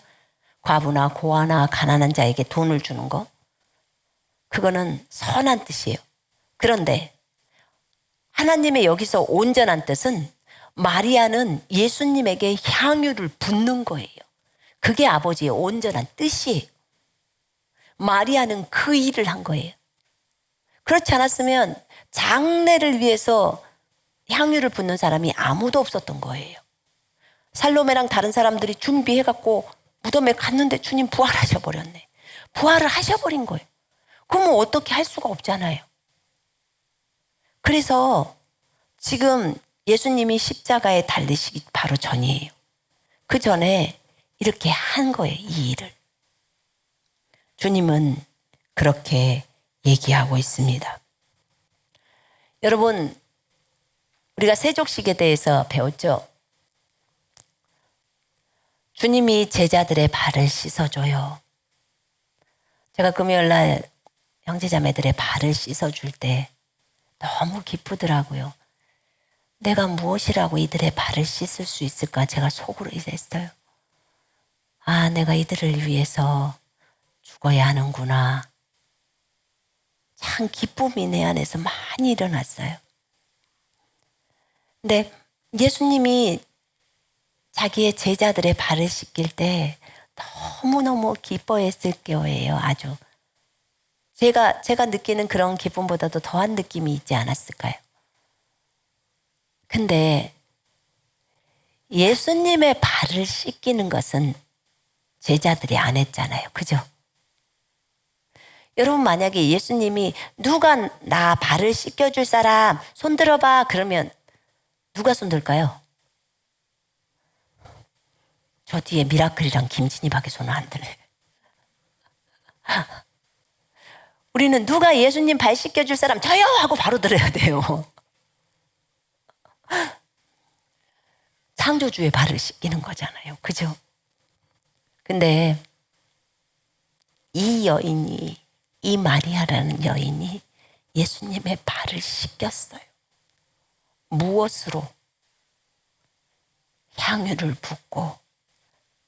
과부나 고아나 가난한 자에게 돈을 주는 거. 그거는 선한 뜻이에요. 그런데 하나님의 여기서 온전한 뜻은 마리아는 예수님에게 향유를 붓는 거예요. 그게 아버지의 온전한 뜻이에요. 마리아는 그 일을 한 거예요. 그렇지 않았으면 장례를 위해서 향유를 붓는 사람이 아무도 없었던 거예요. 살로메랑 다른 사람들이 준비해갖고 무덤에 갔는데 주님 부활하셔버렸네. 부활을 하셔버린 거예요. 그러면 어떻게 할 수가 없잖아요. 그래서 지금 예수님이 십자가에 달리시기 바로 전이에요. 그 전에 이렇게 한 거예요, 이 일을. 주님은 그렇게 얘기하고 있습니다. 여러분, 우리가 세족식에 대해서 배웠죠? 주님이 제자들의 발을 씻어줘요. 제가 금요일날 형제자매들의 발을 씻어줄 때 너무 기쁘더라고요. 내가 무엇이라고 이들의 발을 씻을 수 있을까? 제가 속으로 이랬어요. 아, 내가 이들을 위해서 죽어야 하는구나. 참 기쁨이 내 안에서 많이 일어났어요. 근데 예수님이 자기의 제자들의 발을 씻길 때 너무너무 기뻐했을 거예요. 아주. 제가 느끼는 그런 기쁨보다도 더한 느낌이 있지 않았을까요? 근데 예수님의 발을 씻기는 것은 제자들이 안 했잖아요. 그죠? 여러분, 만약에 예수님이 누가 나 발을 씻겨줄 사람 손 들어봐 그러면 누가 손 들까요? 저 뒤에 미라클이랑 김진희밖에 손을 안 드네. 우리는 누가 예수님 발 씻겨줄 사람 저요 하고 바로 들어야 돼요. 창조주의 발을 씻기는 거잖아요. 그죠? 근데 이 마리아라는 여인이 예수님의 발을 씻겼어요. 무엇으로? 향유를 붓고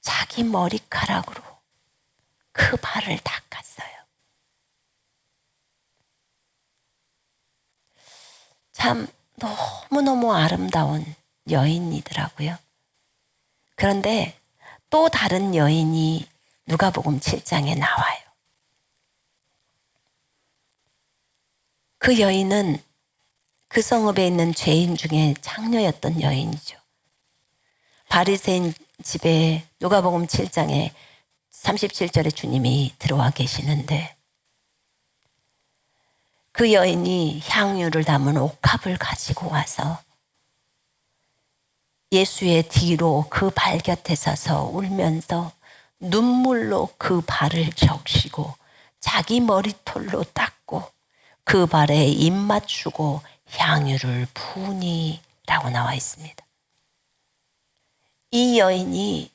자기 머리카락으로 그 발을 닦았어요. 참 너무너무 아름다운 여인이더라고요. 그런데 또 다른 여인이 누가복음 7장에 나와요. 그 여인은 그 성읍에 있는 죄인 중에 장녀였던 여인이죠. 바리새인 집에 누가복음 7장에 37절에 주님이 들어와 계시는데 그 여인이 향유를 담은 옥합을 가지고 와서 예수의 뒤로 그 발 곁에 서서 울면서 눈물로 그 발을 적시고 자기 머리털로 닦고 그 발에 입 맞추고 향유를 부으니라고 나와 있습니다. 이 여인이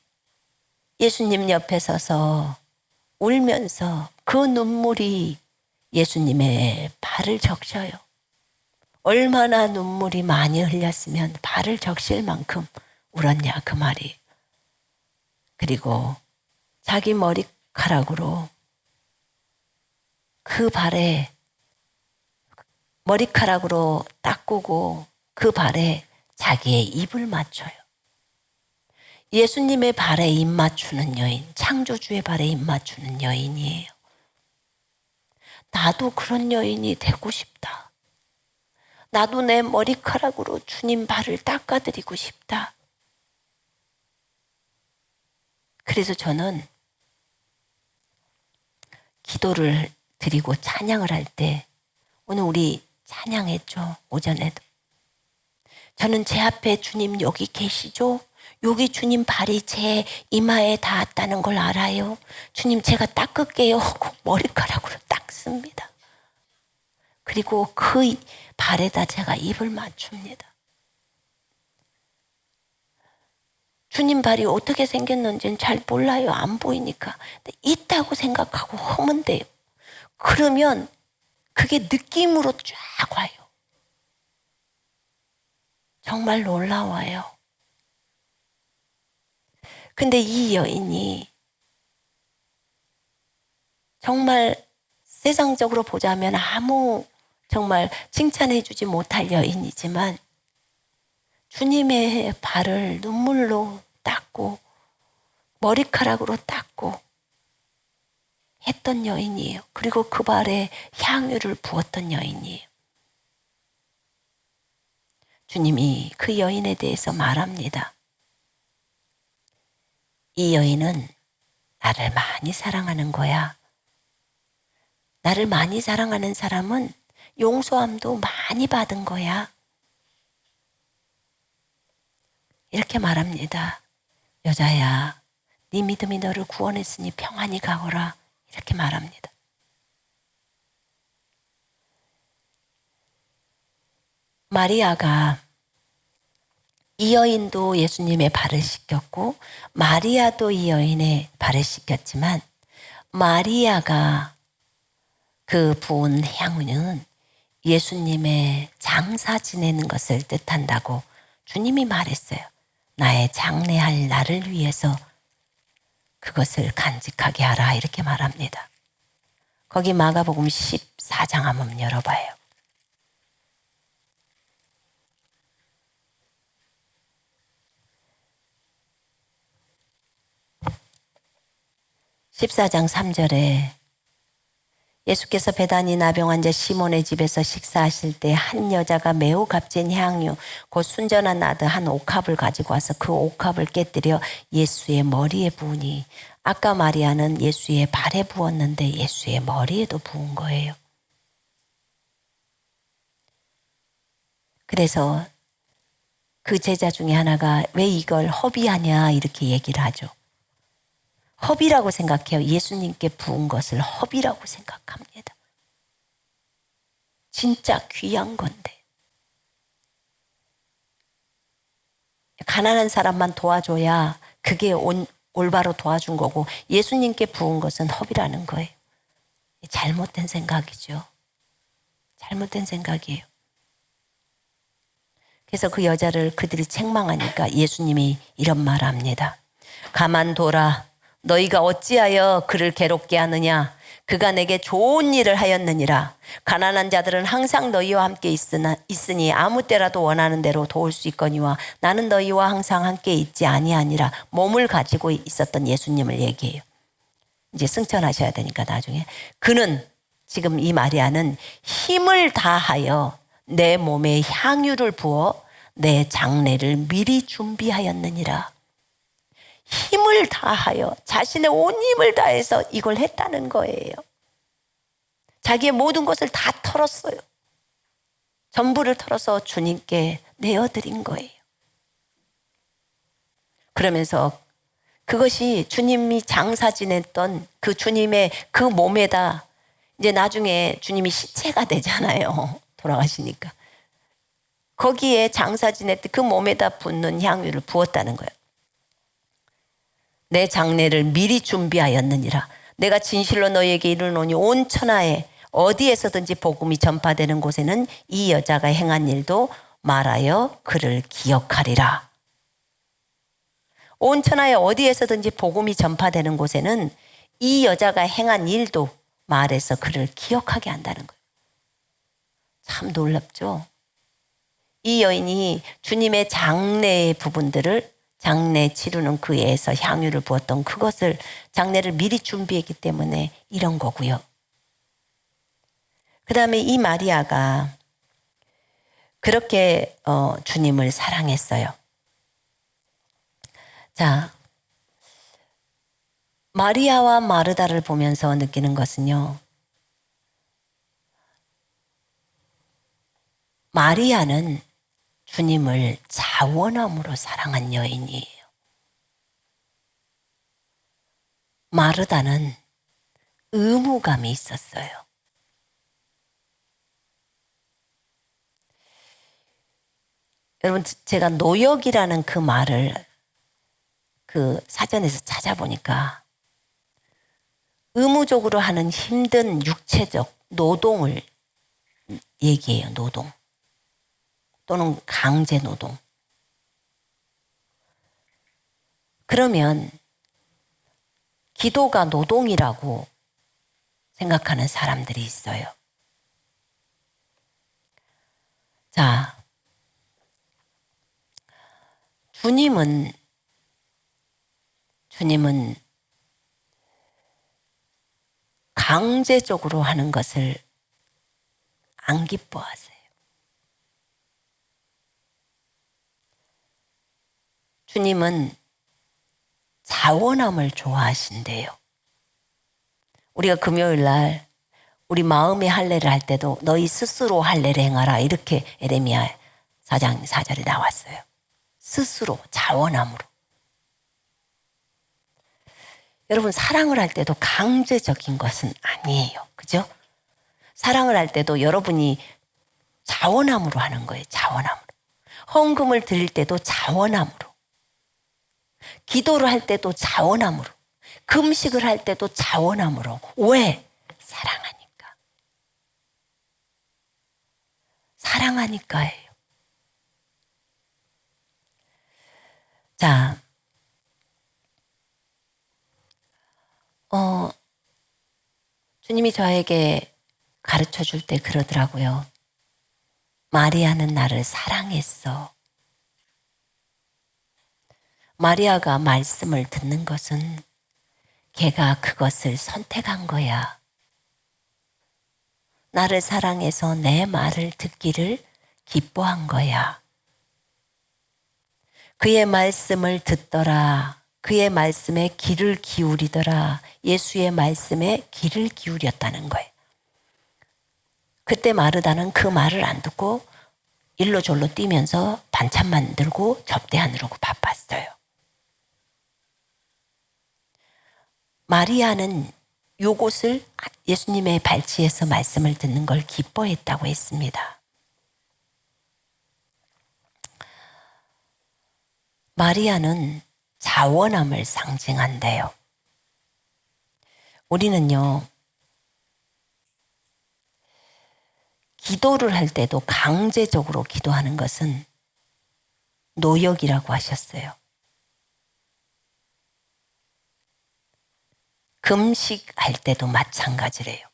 예수님 옆에 서서 울면서 그 눈물이 예수님의 발을 적셔요. 얼마나 눈물이 많이 흘렸으면 발을 적실 만큼 울었냐 그 말이. 그리고 자기 머리카락으로 그 발에 머리카락으로 닦고 그 발에 자기의 입을 맞춰요. 예수님의 발에 입 맞추는 여인, 창조주의 발에 입 맞추는 여인이에요. 나도 그런 여인이 되고 싶다. 나도 내 머리카락으로 주님 발을 닦아드리고 싶다. 그래서 저는 기도를 드리고 찬양을 할 때, 오늘 우리 찬양했죠, 오전에도. 저는 제 앞에 주님 여기 계시죠? 여기 주님 발이 제 이마에 닿았다는 걸 알아요. 주님 제가 닦을게요 하고 머리카락으로 닦습니다. 그리고 그 발에다 제가 입을 맞춥니다. 주님 발이 어떻게 생겼는지는 잘 몰라요. 안 보이니까. 근데 있다고 생각하고 하면 돼요. 그러면 그게 느낌으로 쫙 와요. 정말 놀라워요. 근데 이 여인이 정말 세상적으로 보자면 아무 정말 칭찬해 주지 못할 여인이지만 주님의 발을 눈물로 닦고 머리카락으로 닦고 했던 여인이에요. 그리고 그 발에 향유를 부었던 여인이에요. 주님이 그 여인에 대해서 말합니다. 이 여인은 나를 많이 사랑하는 거야. 나를 많이 사랑하는 사람은 용서함도 많이 받은 거야. 이렇게 말합니다. 여자야, 네 믿음이 너를 구원했으니 평안히 가거라. 이렇게 말합니다. 마리아가 이 여인도 예수님의 발을 씻겼고 마리아도 이 여인의 발을 씻겼지만 마리아가 그 부은 향유는 예수님의 장사 지내는 것을 뜻한다고 주님이 말했어요. 나의 장례할 날을 위해서 그것을 간직하게 하라 이렇게 말합니다. 거기 마가복음 14장 한번 열어봐요. 14장 3절에 예수께서 베다니 나병 환자 시몬의 집에서 식사하실 때 한 여자가 매우 값진 향유 곧 순전한 나드 한 옥합을 가지고 와서 그 옥합을 깨뜨려 예수의 머리에 부으니 아까 마리아는 예수의 발에 부었는데 예수의 머리에도 부은 거예요. 그래서 그 제자 중에 하나가 왜 이걸 허비하냐 이렇게 얘기를 하죠. 허비라고 생각해요. 예수님께 부은 것을 허비라고 생각합니다. 진짜 귀한 건데. 가난한 사람만 도와줘야 그게 올바로 도와준 거고 예수님께 부은 것은 허비라는 거예요. 잘못된 생각이죠. 잘못된 생각이에요. 그래서 그 여자를 그들이 책망하니까 예수님이 이런 말을 합니다. 가만둬라. 너희가 어찌하여 그를 괴롭게 하느냐? 그가 내게 좋은 일을 하였느니라. 가난한 자들은 항상 너희와 함께 있으니 아무 때라도 원하는 대로 도울 수 있거니와 나는 너희와 항상 함께 있지 아니하니라. 몸을 가지고 있었던 예수님을 얘기해요. 이제 승천하셔야 되니까 나중에. 그는 지금 이 마리아는 힘을 다하여 내 몸에 향유를 부어 내 장례를 미리 준비하였느니라. 힘을 다하여 자신의 온 힘을 다해서 이걸 했다는 거예요. 자기의 모든 것을 다 털었어요. 전부를 털어서 주님께 내어드린 거예요. 그러면서 그것이 주님이 장사 지냈던 그 주님의 그 몸에다 이제 나중에 주님이 시체가 되잖아요. 돌아가시니까. 거기에 장사 지냈던 그 몸에다 붓는 향유를 부었다는 거예요. 내 장례를 미리 준비하였느니라. 내가 진실로 너희에게 이르노니 온 천하에 어디에서든지 복음이 전파되는 곳에는 이 여자가 행한 일도 말하여 그를 기억하리라. 온 천하에 어디에서든지 복음이 전파되는 곳에는 이 여자가 행한 일도 말해서 그를 기억하게 한다는 거예요. 참 놀랍죠? 이 여인이 주님의 장례의 부분들을 장례 치르는 그 애에서 향유를 부었던 그것을 장례를 미리 준비했기 때문에 이런 거고요. 그 다음에 이 마리아가 그렇게 주님을 사랑했어요. 자, 마리아와 마르다를 보면서 느끼는 것은요. 마리아는 주님을 자원함으로 사랑한 여인이에요. 마르다는 의무감이 있었어요. 여러분, 제가 노역이라는 그 말을 그 사전에서 찾아보니까 의무적으로 하는 힘든 육체적 노동을 얘기해요. 노동 또는 강제 노동. 그러면 기도가 노동이라고 생각하는 사람들이 있어요. 자, 주님은 강제적으로 하는 것을 안 기뻐하세요. 주님은 자원함을 좋아하신대요. 우리가 금요일 날 우리 마음의 할례를 할 때도 너희 스스로 할례를 행하라 이렇게 에레미야 4장 4절에 나왔어요. 스스로 자원함으로. 여러분, 사랑을 할 때도 강제적인 것은 아니에요. 그죠? 사랑을 할 때도 여러분이 자원함으로 하는 거예요. 자원함으로. 헌금을 드릴 때도 자원함으로. 기도를 할 때도 자원함으로. 금식을 할 때도 자원함으로. 왜? 사랑하니까. 사랑하니까예요. 자, 주님이 저에게 가르쳐 줄 때 그러더라고요. 마리아는 나를 사랑했어. 마리아가 말씀을 듣는 것은 걔가 그것을 선택한 거야. 나를 사랑해서 내 말을 듣기를 기뻐한 거야. 그의 말씀을 듣더라. 그의 말씀에 귀를 기울이더라. 예수의 말씀에 귀를 기울였다는 거예요. 그때 마르다는 그 말을 안 듣고 일로 절로 뛰면서 반찬 만들고 접대하느라고 바빴어요. 마리아는 요것을 예수님의 발치에서 말씀을 듣는 걸 기뻐했다고 했습니다. 마리아는 자원함을 상징한대요. 우리는요, 기도를 할 때도 강제적으로 기도하는 것은 노역이라고 하셨어요. 금식할 때도 마찬가지래요.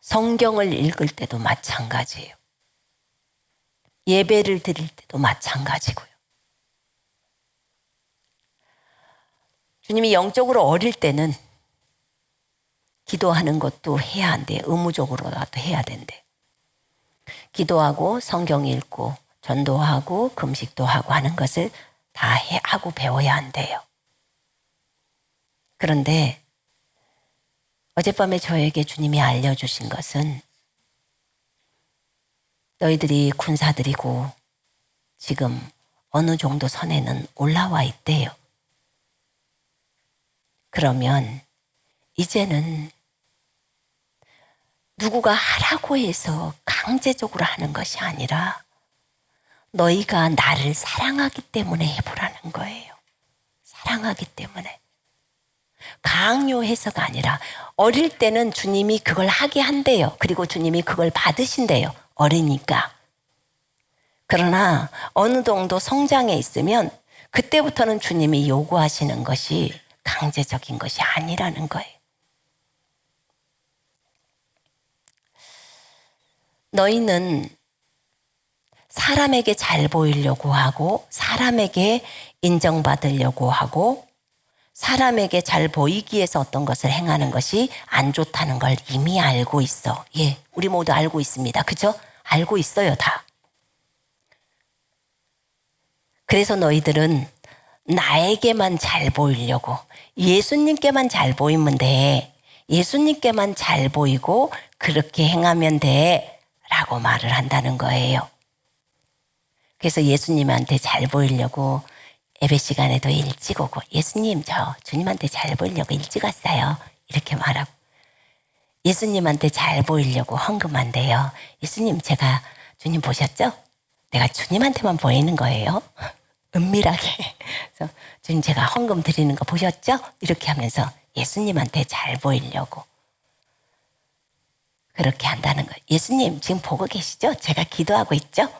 성경을 읽을 때도 마찬가지예요. 예배를 드릴 때도 마찬가지고요. 주님이 영적으로 어릴 때는 기도하는 것도 해야 한대요. 의무적으로라도 해야 된대. 기도하고 성경 읽고 전도하고 금식도 하고 하는 것을 다 하고 배워야 한대요. 그런데 어젯밤에 저에게 주님이 알려주신 것은 너희들이 군사들이고 지금 어느 정도 선에는 올라와 있대요. 그러면 이제는 누구가 하라고 해서 강제적으로 하는 것이 아니라 너희가 나를 사랑하기 때문에 해보라는 거예요. 사랑하기 때문에. 강요해서가 아니라 어릴 때는 주님이 그걸 하게 한대요. 그리고 주님이 그걸 받으신대요. 어리니까. 그러나 어느 정도 성장해 있으면 그때부터는 주님이 요구하시는 것이 강제적인 것이 아니라는 거예요. 너희는 사람에게 잘 보이려고 하고 사람에게 인정받으려고 하고 사람에게 잘 보이기 위해서 어떤 것을 행하는 것이 안 좋다는 걸 이미 알고 있어. 예, 우리 모두 알고 있습니다. 그죠? 알고 있어요, 다. 그래서 너희들은 나에게만 잘 보이려고 예수님께만 잘 보이면 돼. 예수님께만 잘 보이고 그렇게 행하면 돼. 라고 말을 한다는 거예요. 그래서 예수님한테 잘 보이려고 예배 시간에도 일찍 오고 예수님 저 주님한테 잘 보이려고 일찍 왔어요. 이렇게 말하고 예수님한테 잘 보이려고 헌금한대요. 예수님 제가 주님 보셨죠? 내가 주님한테만 보이는 거예요. 은밀하게. 그래서 주님 제가 헌금 드리는 거 보셨죠? 이렇게 하면서 예수님한테 잘 보이려고 그렇게 한다는 거예요. 예수님 지금 보고 계시죠? 제가 기도하고 있죠?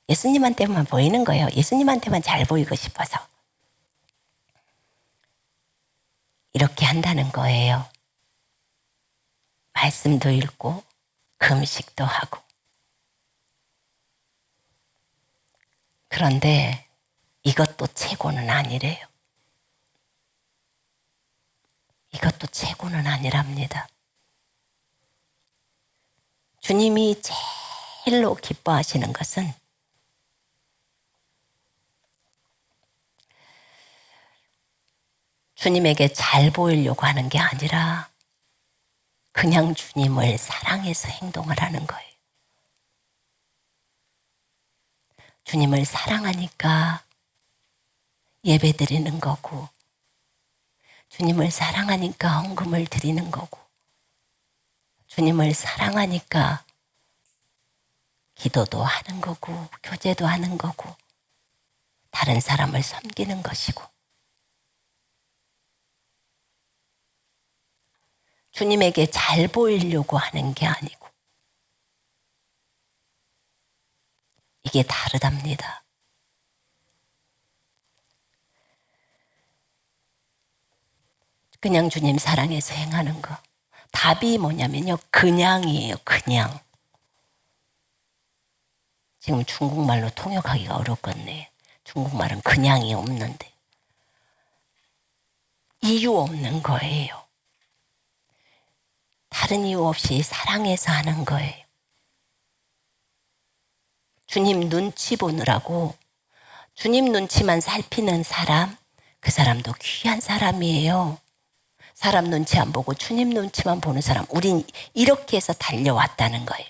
예수님한테만 보이는 거예요. 예수님한테만 잘 보이고 싶어서. 이렇게 한다는 거예요. 말씀도 읽고 금식도 하고. 그런데 이것도 최고는 아니래요. 이것도 최고는 아니랍니다. 주님이 제일로 기뻐하시는 것은 주님에게 잘 보이려고 하는 게 아니라 그냥 주님을 사랑해서 행동을 하는 거예요. 주님을 사랑하니까 예배 드리는 거고 주님을 사랑하니까 헌금을 드리는 거고 주님을 사랑하니까 기도도 하는 거고 교제도 하는 거고 다른 사람을 섬기는 것이고 주님에게 잘 보이려고 하는 게 아니고 이게 다르답니다. 그냥 주님 사랑해서 행하는 거. 답이 뭐냐면요. 그냥이에요. 그냥. 지금 중국말로 통역하기가 어렵겠네. 중국말은 그냥이 없는데. 이유 없는 거예요. 다른 이유 없이 사랑해서 하는 거예요. 주님 눈치 보느라고 주님 눈치만 살피는 사람, 그 사람도 귀한 사람이에요. 사람 눈치 안 보고 주님 눈치만 보는 사람, 우린 이렇게 해서 달려왔다는 거예요.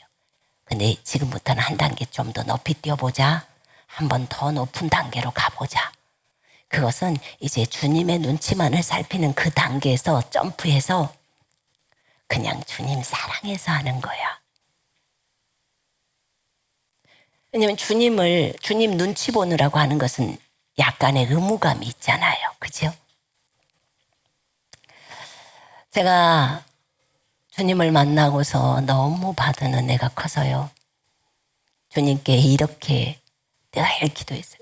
근데 지금부터는 한 단계 좀 더 높이 뛰어보자. 한 번 더 높은 단계로 가보자. 그것은 이제 주님의 눈치만을 살피는 그 단계에서 점프해서 그냥 주님 사랑해서 하는 거야. 왜냐면 주님 눈치 보느라고 하는 것은 약간의 의무감이 있잖아요. 그죠? 제가 주님을 만나고서 너무 받은 은혜가 커서요. 주님께 이렇게 늘 기도했어요.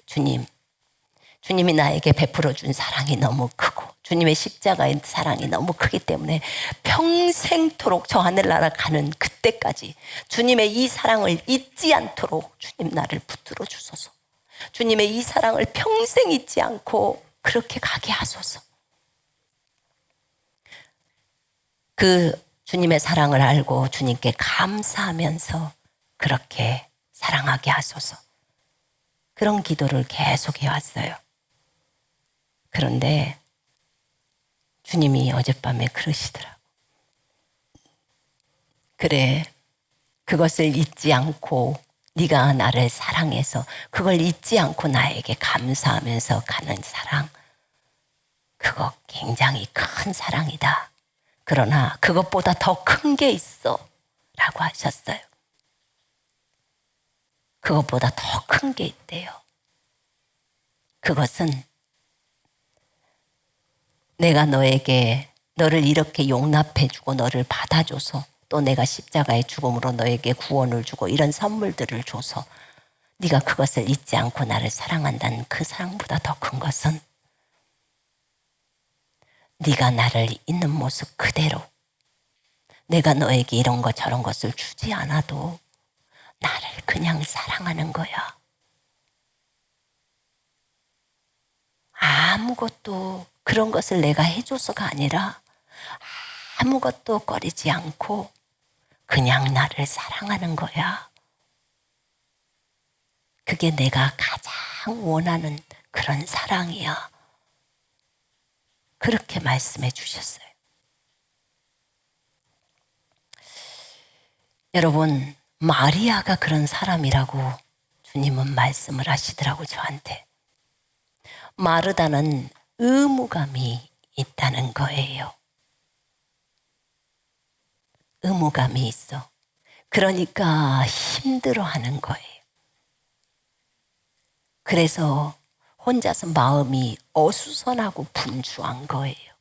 주님이 나에게 베풀어 준 사랑이 너무 크고 주님의 십자가의 사랑이 너무 크기 때문에 평생토록 저 하늘나라 가는 그때까지 주님의 이 사랑을 잊지 않도록 주님 나를 붙들어 주소서. 주님의 이 사랑을 평생 잊지 않고 그렇게 가게 하소서. 그 주님의 사랑을 알고 주님께 감사하면서 그렇게 사랑하게 하소서. 그런 기도를 계속 해왔어요. 그런데 주님이 어젯밤에 그러시더라고. 그래, 그것을 잊지 않고 네가 나를 사랑해서 그걸 잊지 않고 나에게 감사하면서 가는 사랑, 그거 굉장히 큰 사랑이다. 그러나 그것보다 더 큰 게 있어 라고 하셨어요. 그것보다 더 큰 게 있대요. 그것은 내가 너를 이렇게 용납해주고 너를 받아줘서 또 내가 십자가의 죽음으로 너에게 구원을 주고 이런 선물들을 줘서 네가 그것을 잊지 않고 나를 사랑한다는 그 사랑보다 더 큰 것은 네가 나를 있는 모습 그대로 내가 너에게 이런 것 저런 것을 주지 않아도 나를 그냥 사랑하는 거야. 아무것도 그런 것을 내가 해줘서가 아니라 아무것도 꺼리지 않고 그냥 나를 사랑하는 거야. 그게 내가 가장 원하는 그런 사랑이야. 그렇게 말씀해 주셨어요. 여러분, 마리아가 그런 사람이라고 주님은 말씀을 하시더라고 저한테. 마르다는 의무감이 있다는 거예요. 의무감이 있어. 그러니까 힘들어하는 거예요. 그래서 혼자서 마음이 어수선하고 분주한 거예요.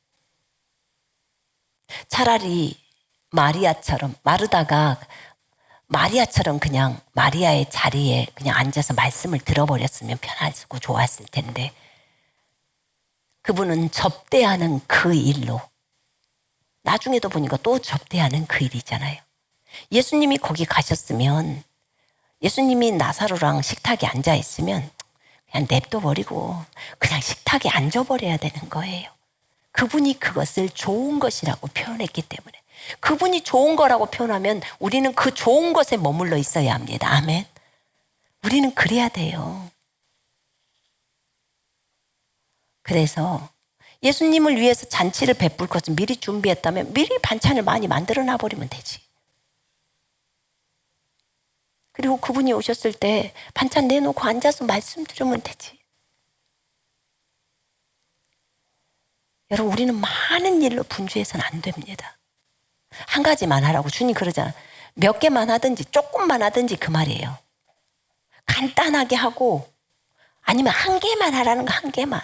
차라리 마리아처럼 그냥 마리아의 자리에 그냥 앉아서 말씀을 들어버렸으면 편하고 좋았을 텐데 그분은 접대하는 그 일로 나중에도 보니까 또 접대하는 그 일이잖아요. 예수님이 거기 가셨으면 예수님이 나사로랑 식탁에 앉아 있으면 그냥 냅둬버리고 그냥 식탁에 앉아버려야 되는 거예요. 그분이 그것을 좋은 것이라고 표현했기 때문에 그분이 좋은 거라고 표현하면 우리는 그 좋은 것에 머물러 있어야 합니다. 아멘. 우리는 그래야 돼요. 그래서 예수님을 위해서 잔치를 베풀 것을 미리 준비했다면 미리 반찬을 많이 만들어 놔버리면 되지. 그리고 그분이 오셨을 때 반찬 내놓고 앉아서 말씀 들으면 되지. 여러분, 우리는 많은 일로 분주해서는 안 됩니다. 한 가지만 하라고 주님 그러잖아. 몇 개만 하든지 조금만 하든지 그 말이에요. 간단하게 하고 아니면 한 개만 하라는 거 한 개만.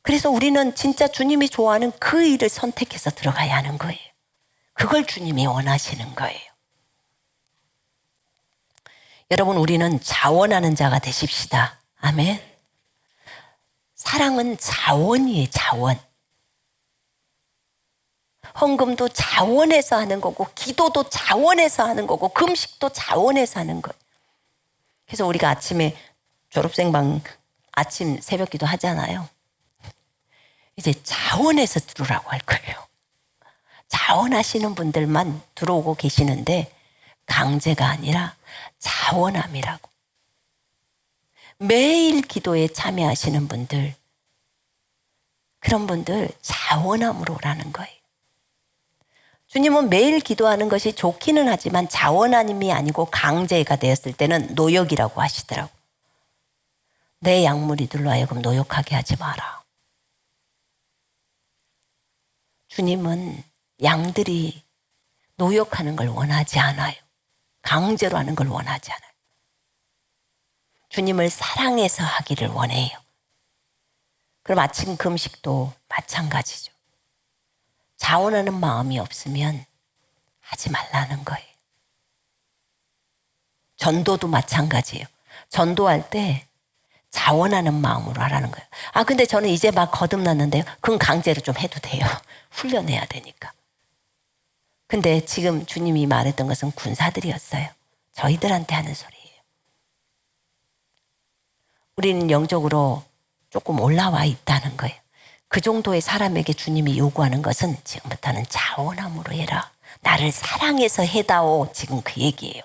그래서 우리는 진짜 주님이 좋아하는 그 일을 선택해서 들어가야 하는 거예요. 그걸 주님이 원하시는 거예요. 여러분, 우리는 자원하는 자가 되십시다. 아멘. 사랑은 자원이에요, 자원. 헌금도 자원해서 하는 거고 기도도 자원해서 하는 거고 금식도 자원해서 하는 거예요. 그래서 우리가 아침에 졸업생방 아침 새벽기도 하잖아요. 이제 자원해서 들어오라고 할 거예요. 자원하시는 분들만 들어오고 계시는데 강제가 아니라 자원함이라고. 매일 기도에 참여하시는 분들, 그런 분들 자원함으로 오라는 거예요. 주님은 매일 기도하는 것이 좋기는 하지만 자원함이 아니고 강제가 되었을 때는 노역이라고 하시더라고. 내 약물이들로 하여금 노역하게 하지 마라. 주님은 양들이 노역하는 걸 원하지 않아요. 강제로 하는 걸 원하지 않아요. 주님을 사랑해서 하기를 원해요. 그럼 아침 금식도 마찬가지죠. 자원하는 마음이 없으면 하지 말라는 거예요. 전도도 마찬가지예요. 전도할 때 자원하는 마음으로 하라는 거예요. 아, 근데 저는 이제 막 거듭났는데요. 그건 강제로 좀 해도 돼요. 훈련해야 되니까. 근데 지금 주님이 말했던 것은 군사들이었어요. 저희들한테 하는 소리예요. 우리는 영적으로 조금 올라와 있다는 거예요. 그 정도의 사람에게 주님이 요구하는 것은 지금부터는 자원함으로 해라. 나를 사랑해서 해다오. 지금 그 얘기예요.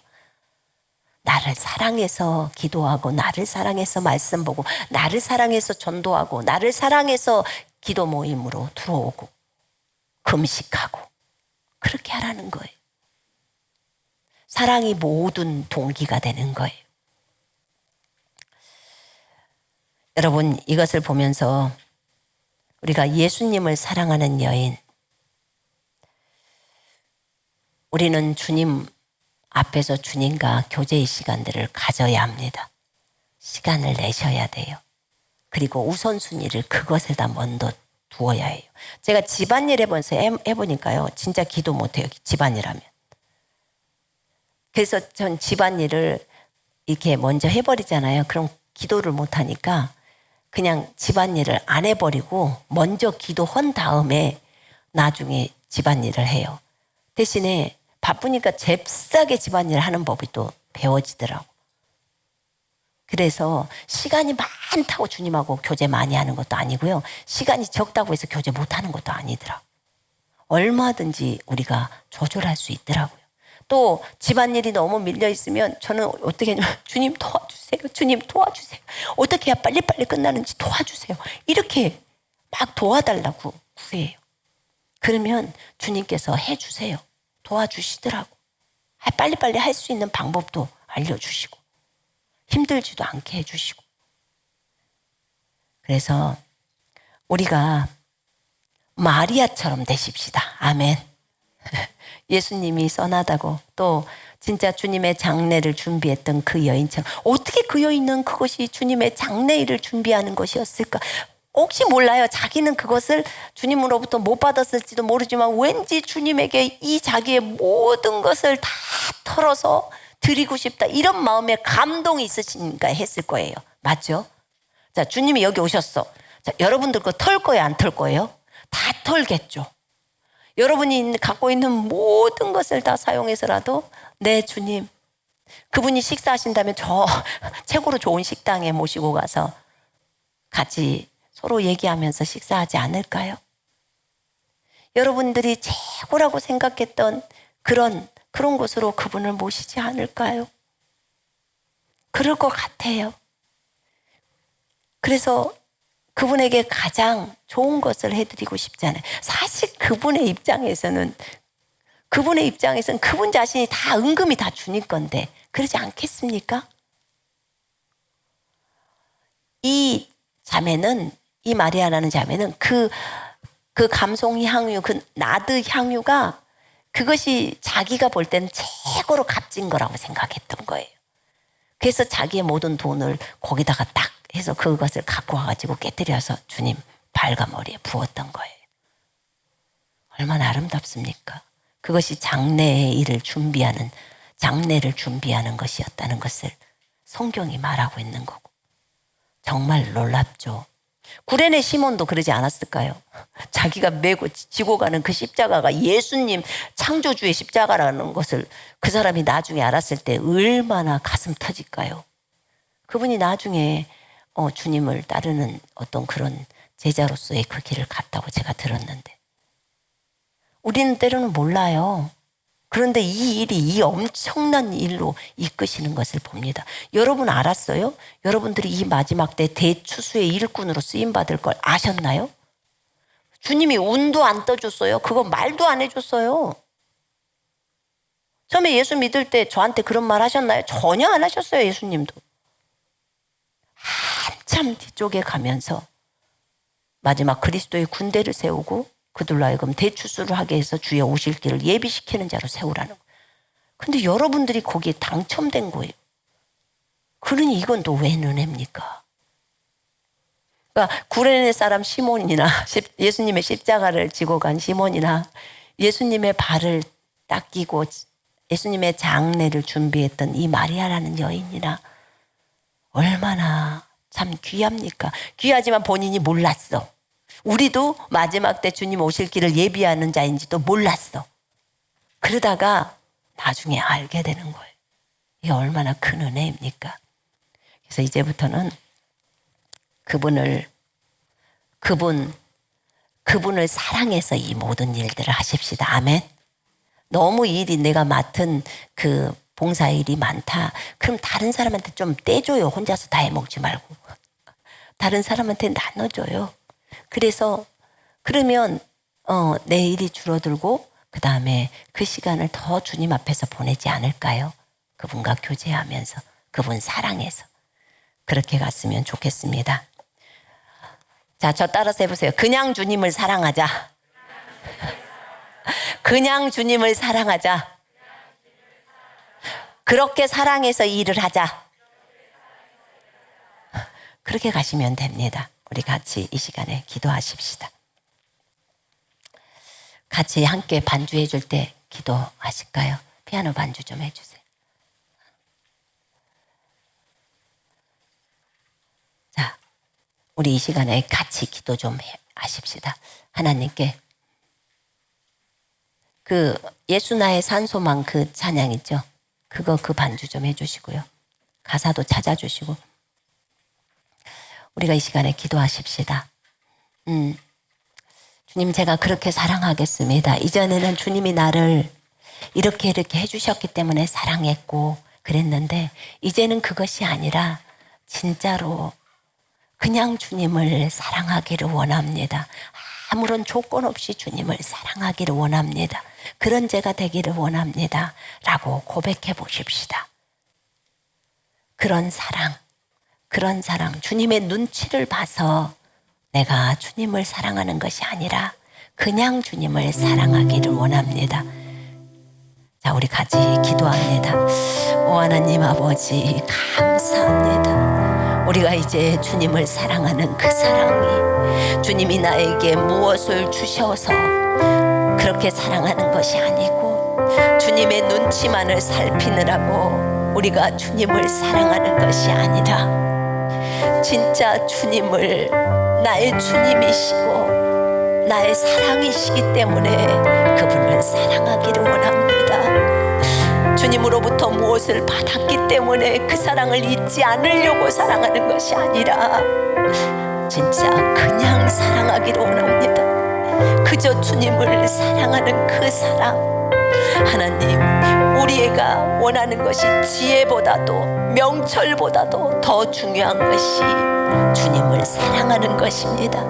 나를 사랑해서 기도하고 나를 사랑해서 말씀 보고 나를 사랑해서 전도하고 나를 사랑해서 기도 모임으로 들어오고 금식하고 그렇게 하라는 거예요. 사랑이 모든 동기가 되는 거예요. 여러분, 이것을 보면서 우리가 예수님을 사랑하는 여인, 우리는 주님 앞에서 주님과 교제의 시간들을 가져야 합니다. 시간을 내셔야 돼요. 그리고 우선순위를 그것에다 먼저 두어야 해요. 제가 집안일 해보니까요. 진짜 기도 못해요. 집안일 하면. 그래서 전 집안일을 이렇게 먼저 해버리잖아요. 그럼 기도를 못하니까 그냥 집안일을 안 해버리고 먼저 기도한 다음에 나중에 집안일을 해요. 대신에 바쁘니까 잽싸게 집안일 하는 법이 또 배워지더라고. 그래서 시간이 많다고 주님하고 교제 많이 하는 것도 아니고요. 시간이 적다고 해서 교제 못하는 것도 아니더라고. 얼마든지 우리가 조절할 수 있더라고요. 또 집안일이 너무 밀려 있으면 저는 어떻게 하냐면 주님 도와주세요. 주님 도와주세요. 어떻게 해야 빨리빨리 끝나는지 도와주세요. 이렇게 막 도와달라고 구해요. 그러면 주님께서 해주세요. 도와주시더라고. 빨리빨리 할 수 있는 방법도 알려주시고 힘들지도 않게 해주시고. 그래서 우리가 마리아처럼 되십시다. 아멘. 예수님이 선하다고 또 진짜 주님의 장례를 준비했던 그 여인처럼 어떻게 그 여인은 그것이 주님의 장례일을 준비하는 것이었을까? 혹시 몰라요. 자기는 그것을 주님으로부터 못 받았을지도 모르지만 왠지 주님에게 이 자기의 모든 것을 다 털어서 드리고 싶다. 이런 마음에 감동이 있으시니까 했을 거예요. 맞죠? 자, 주님이 여기 오셨어. 자, 여러분들 거 털 거예요? 안 털 거예요? 다 털겠죠. 여러분이 갖고 있는 모든 것을 다 사용해서라도 네 주님, 그분이 식사하신다면 저 최고로 좋은 식당에 모시고 가서 같이 서로 얘기하면서 식사하지 않을까요? 여러분들이 최고라고 생각했던 그런 곳으로 그분을 모시지 않을까요? 그럴 것 같아요. 그래서 그분에게 가장 좋은 것을 해드리고 싶잖아요. 사실 그분의 입장에서는 그분 자신이 다 은금이 다 주님 건데 그러지 않겠습니까? 이 마리아라는 자매는 그 감송 향유, 그 나드 향유가 그것이 자기가 볼 때는 최고로 값진 거라고 생각했던 거예요. 그래서 자기의 모든 돈을 거기다가 딱 해서 그것을 갖고 와가지고 깨뜨려서 주님 발과 머리에 부었던 거예요. 얼마나 아름답습니까? 그것이 장래를 준비하는 것이었다는 것을 성경이 말하고 있는 거고. 정말 놀랍죠. 구레네 시몬도 그러지 않았을까요? 자기가 메고 지고 가는 그 십자가가 예수님 창조주의 십자가라는 것을 그 사람이 나중에 알았을 때 얼마나 가슴 터질까요? 그분이 나중에 주님을 따르는 어떤 그런 제자로서의 그 길을 갔다고 제가 들었는데 우리는 때로는 몰라요. 그런데 이 일이 이 엄청난 일로 이끄시는 것을 봅니다. 여러분 알았어요? 여러분들이 이 마지막 때 대추수의 일꾼으로 쓰임받을 걸 아셨나요? 주님이 운도 안 떠줬어요. 그거 말도 안 해줬어요. 처음에 예수 믿을 때 저한테 그런 말 하셨나요? 전혀 안 하셨어요. 예수님도. 한참 뒤쪽에 가면서 마지막 그리스도의 군대를 세우고 그들로 하여금 대추수를 하게 해서 주의 오실 길을 예비시키는 자로 세우라는 거예요. 근데 여러분들이 거기에 당첨된 거예요. 그러니 이건 또 왜 은혜입니까? 그러니까 구레네 사람 시몬이나 예수님의 십자가를 지고 간 시몬이나 예수님의 발을 닦이고 예수님의 장례를 준비했던 이 마리아라는 여인이나 얼마나 참 귀합니까? 귀하지만 본인이 몰랐어. 우리도 마지막 때 주님 오실 길을 예비하는 자인지도 몰랐어. 그러다가 나중에 알게 되는 거예요. 이게 얼마나 큰 은혜입니까? 그래서 이제부터는 그분을 사랑해서 이 모든 일들을 하십시다. 아멘. 너무 일이 내가 맡은 그 봉사일이 많다. 그럼 다른 사람한테 좀 떼줘요. 혼자서 다 해먹지 말고. 다른 사람한테 나눠줘요. 그래서 그러면 내 일이 줄어들고 그 다음에 그 시간을 더 주님 앞에서 보내지 않을까요? 그분과 교제하면서 그분 사랑해서 그렇게 갔으면 좋겠습니다. 자, 저 따라서 해보세요. 그냥 주님을 사랑하자. 그냥 주님을 사랑하자. 그렇게 사랑해서 일을 하자. 그렇게 가시면 됩니다. 우리 같이 이 시간에 기도하십시다. 같이 함께 반주해 줄 때 기도하실까요? 피아노 반주 좀 해주세요. 자, 우리 이 시간에 같이 기도 좀 하십시다. 하나님께 그 예수 나의 산소망 그 찬양 있죠? 그 반주 좀 해주시고요. 가사도 찾아주시고 우리가 이 시간에 기도하십시다. 주님, 제가 그렇게 사랑하겠습니다. 이전에는 주님이 나를 이렇게 해주셨기 때문에 사랑했고 그랬는데 이제는 그것이 아니라 진짜로 그냥 주님을 사랑하기를 원합니다. 아무런 조건 없이 주님을 사랑하기를 원합니다. 그런 제가 되기를 원합니다. 라고 고백해 보십시다. 그런 사랑, 주님의 눈치를 봐서 내가 주님을 사랑하는 것이 아니라 그냥 주님을 사랑하기를 원합니다. 자, 우리 같이 기도합니다. 오 하나님 아버지, 감사합니다. 우리가 이제 주님을 사랑하는 그 사랑이 주님이 나에게 무엇을 주셔서 그렇게 사랑하는 것이 아니고 주님의 눈치만을 살피느라고 우리가 주님을 사랑하는 것이 아니라 진짜 주님을 나의 주님이시고 나의 사랑이시기 때문에 그분을 사랑하기를 원합니다. 주님으로부터 무엇을 받았기 때문에 그 사랑을 잊지 않으려고 사랑하는 것이 아니라 진짜 그냥 사랑하기를 원합니다. 그저 주님을 사랑하는 그 사랑. 하나님, 우리가 원하는 것이 지혜보다도 명철보다도 더 중요한 것이 주님을 사랑하는 것입니다.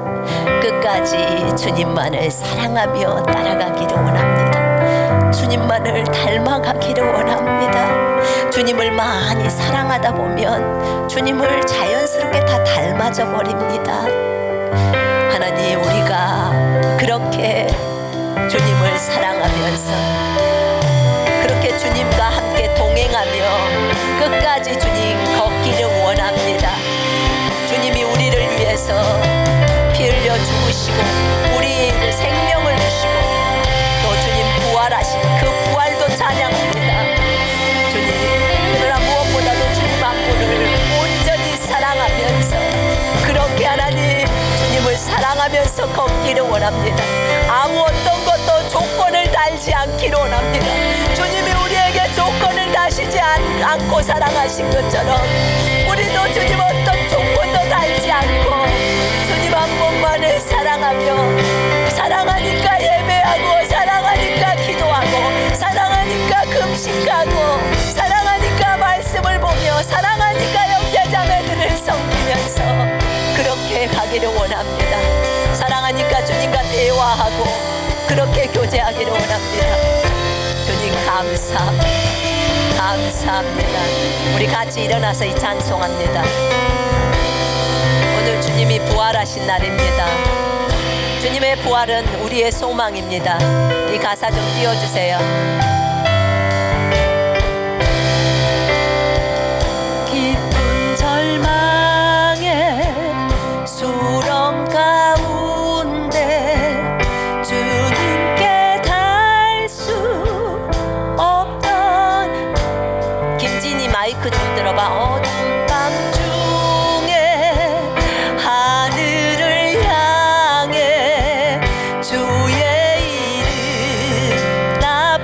끝까지 주님만을 사랑하며 따라가기를 원합니다. 주님만을 닮아가기를 원합니다. 주님을 많이 사랑하다 보면 주님을 자연스럽게 다 닮아져 버립니다. 하나님, 우리가 그렇게 주님을 사랑하면서 그렇게 주님과 함께 동행하며 끝까지 주님 걷기를 원합니다. 주님이 우리를 위해서 피 흘려 죽으시고 우리의 생명을 주시고 또 주님 부활하신 그 부활도 찬양합니다. 주님, 그러나 무엇보다도 주님 한 분을 온전히 사랑하면서 그렇게 하나님 주님을 사랑하면서 걷기를 원합니다. 아무 어떤 것도 조건을 달지 않기를 원합니다. 주님이 우리에게 조건을 다시지 않고 사랑하신 것처럼 우리도 주님 어떤 조건도 달지 않고 주님 한 분만을 사랑하며 사랑하니까 예배하고 사랑하니까 기도하고 사랑하니까 금식하고 사랑하니까 말씀을 보며 사랑하니까 형제자매들을 섬기면서 그렇게 가기를 원합니다. 사랑하니까 주님과 대화하고 그렇게 교제하기를 원합니다. 주님 감사합니다. 감사합니다. 우리 같이 일어나서 이 찬송합니다. 오늘 주님이 부활하신 날입니다. 주님의 부활은 우리의 소망입니다. 이 가사 좀 띄워주세요. 깊은 절망에 수렁 가운데 주님께 닿을 수 없던 김진이 마이크 좀 들어봐. 어두운 밤중에 하늘을 향해 주의 이름 나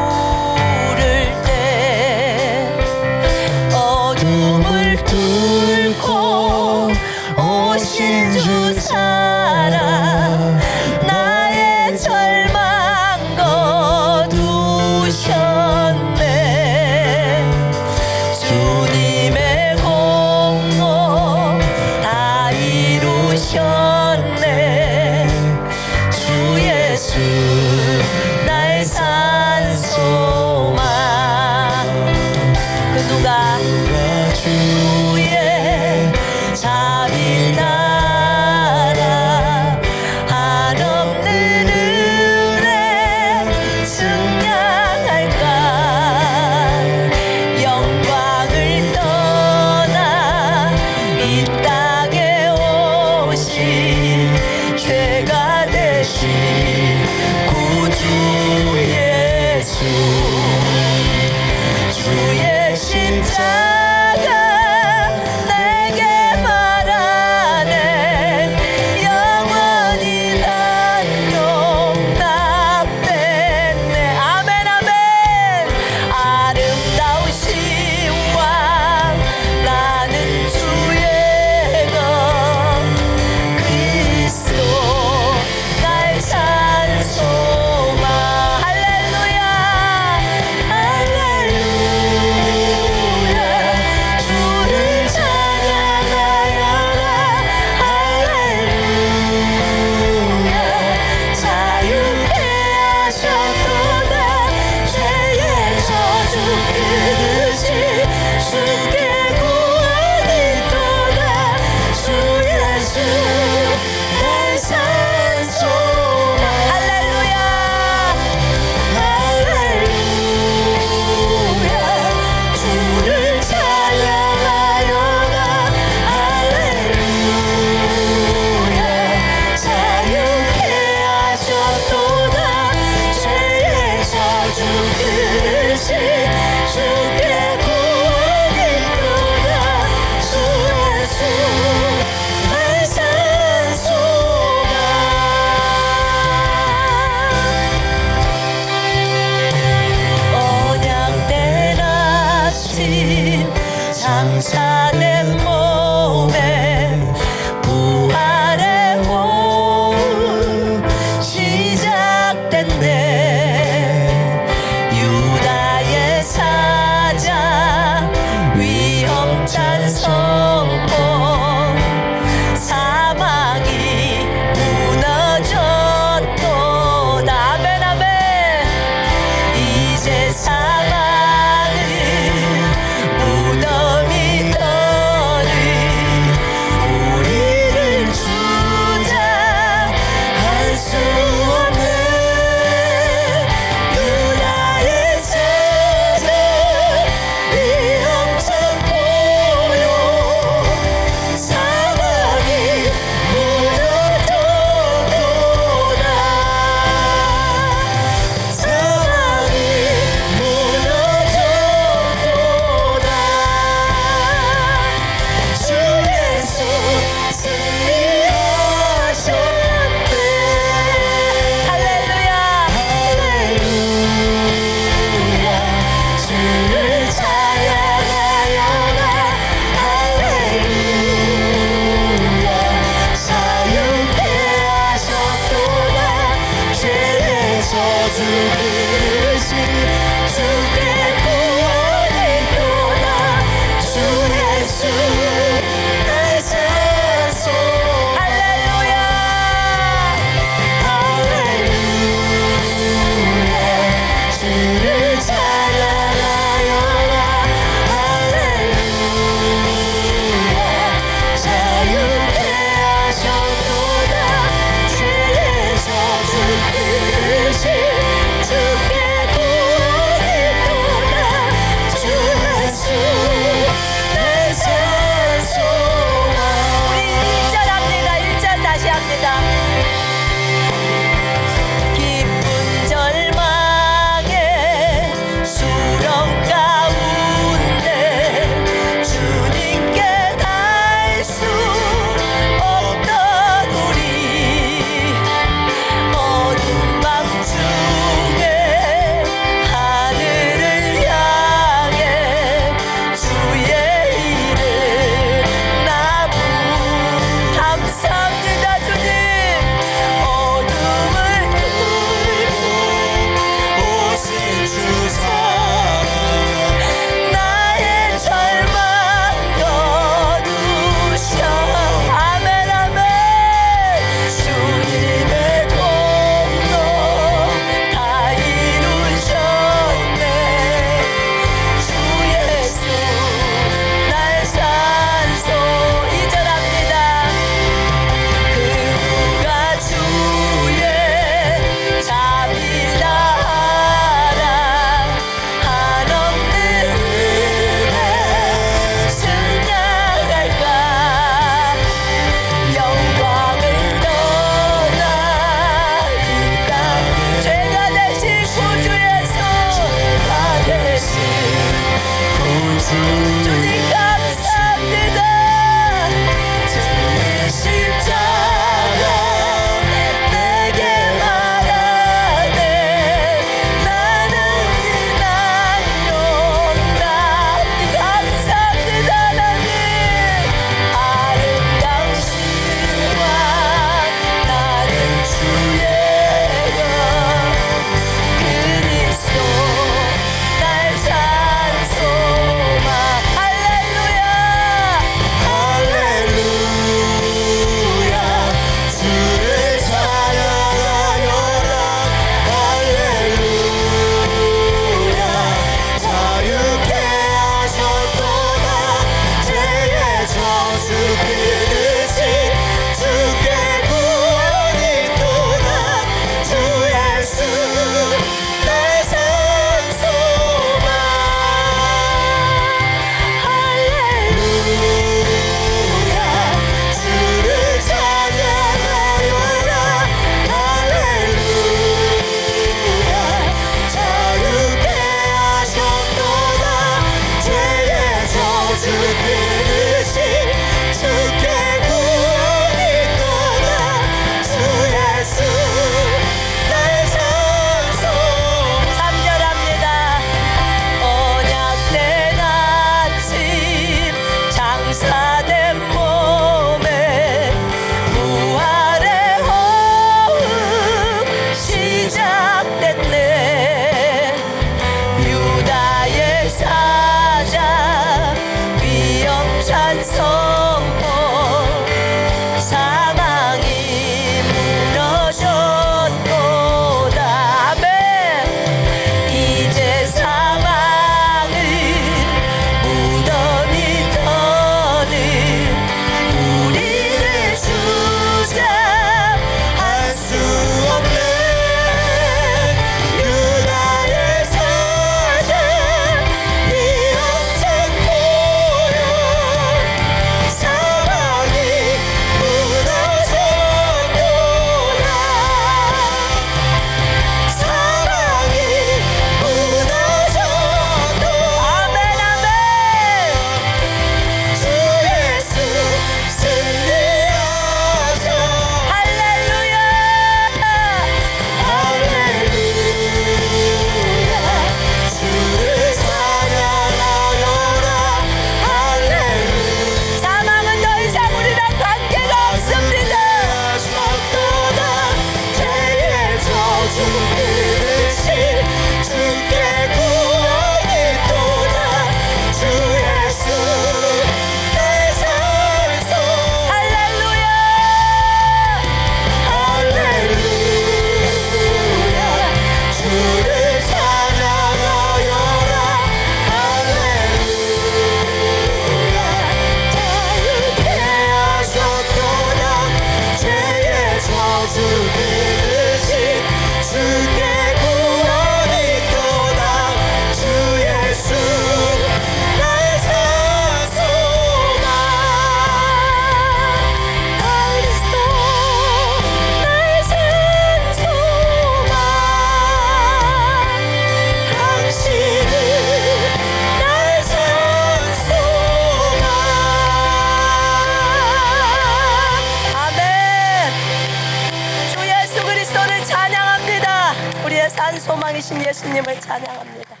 산 소망이신 예수님을 찬양합니다.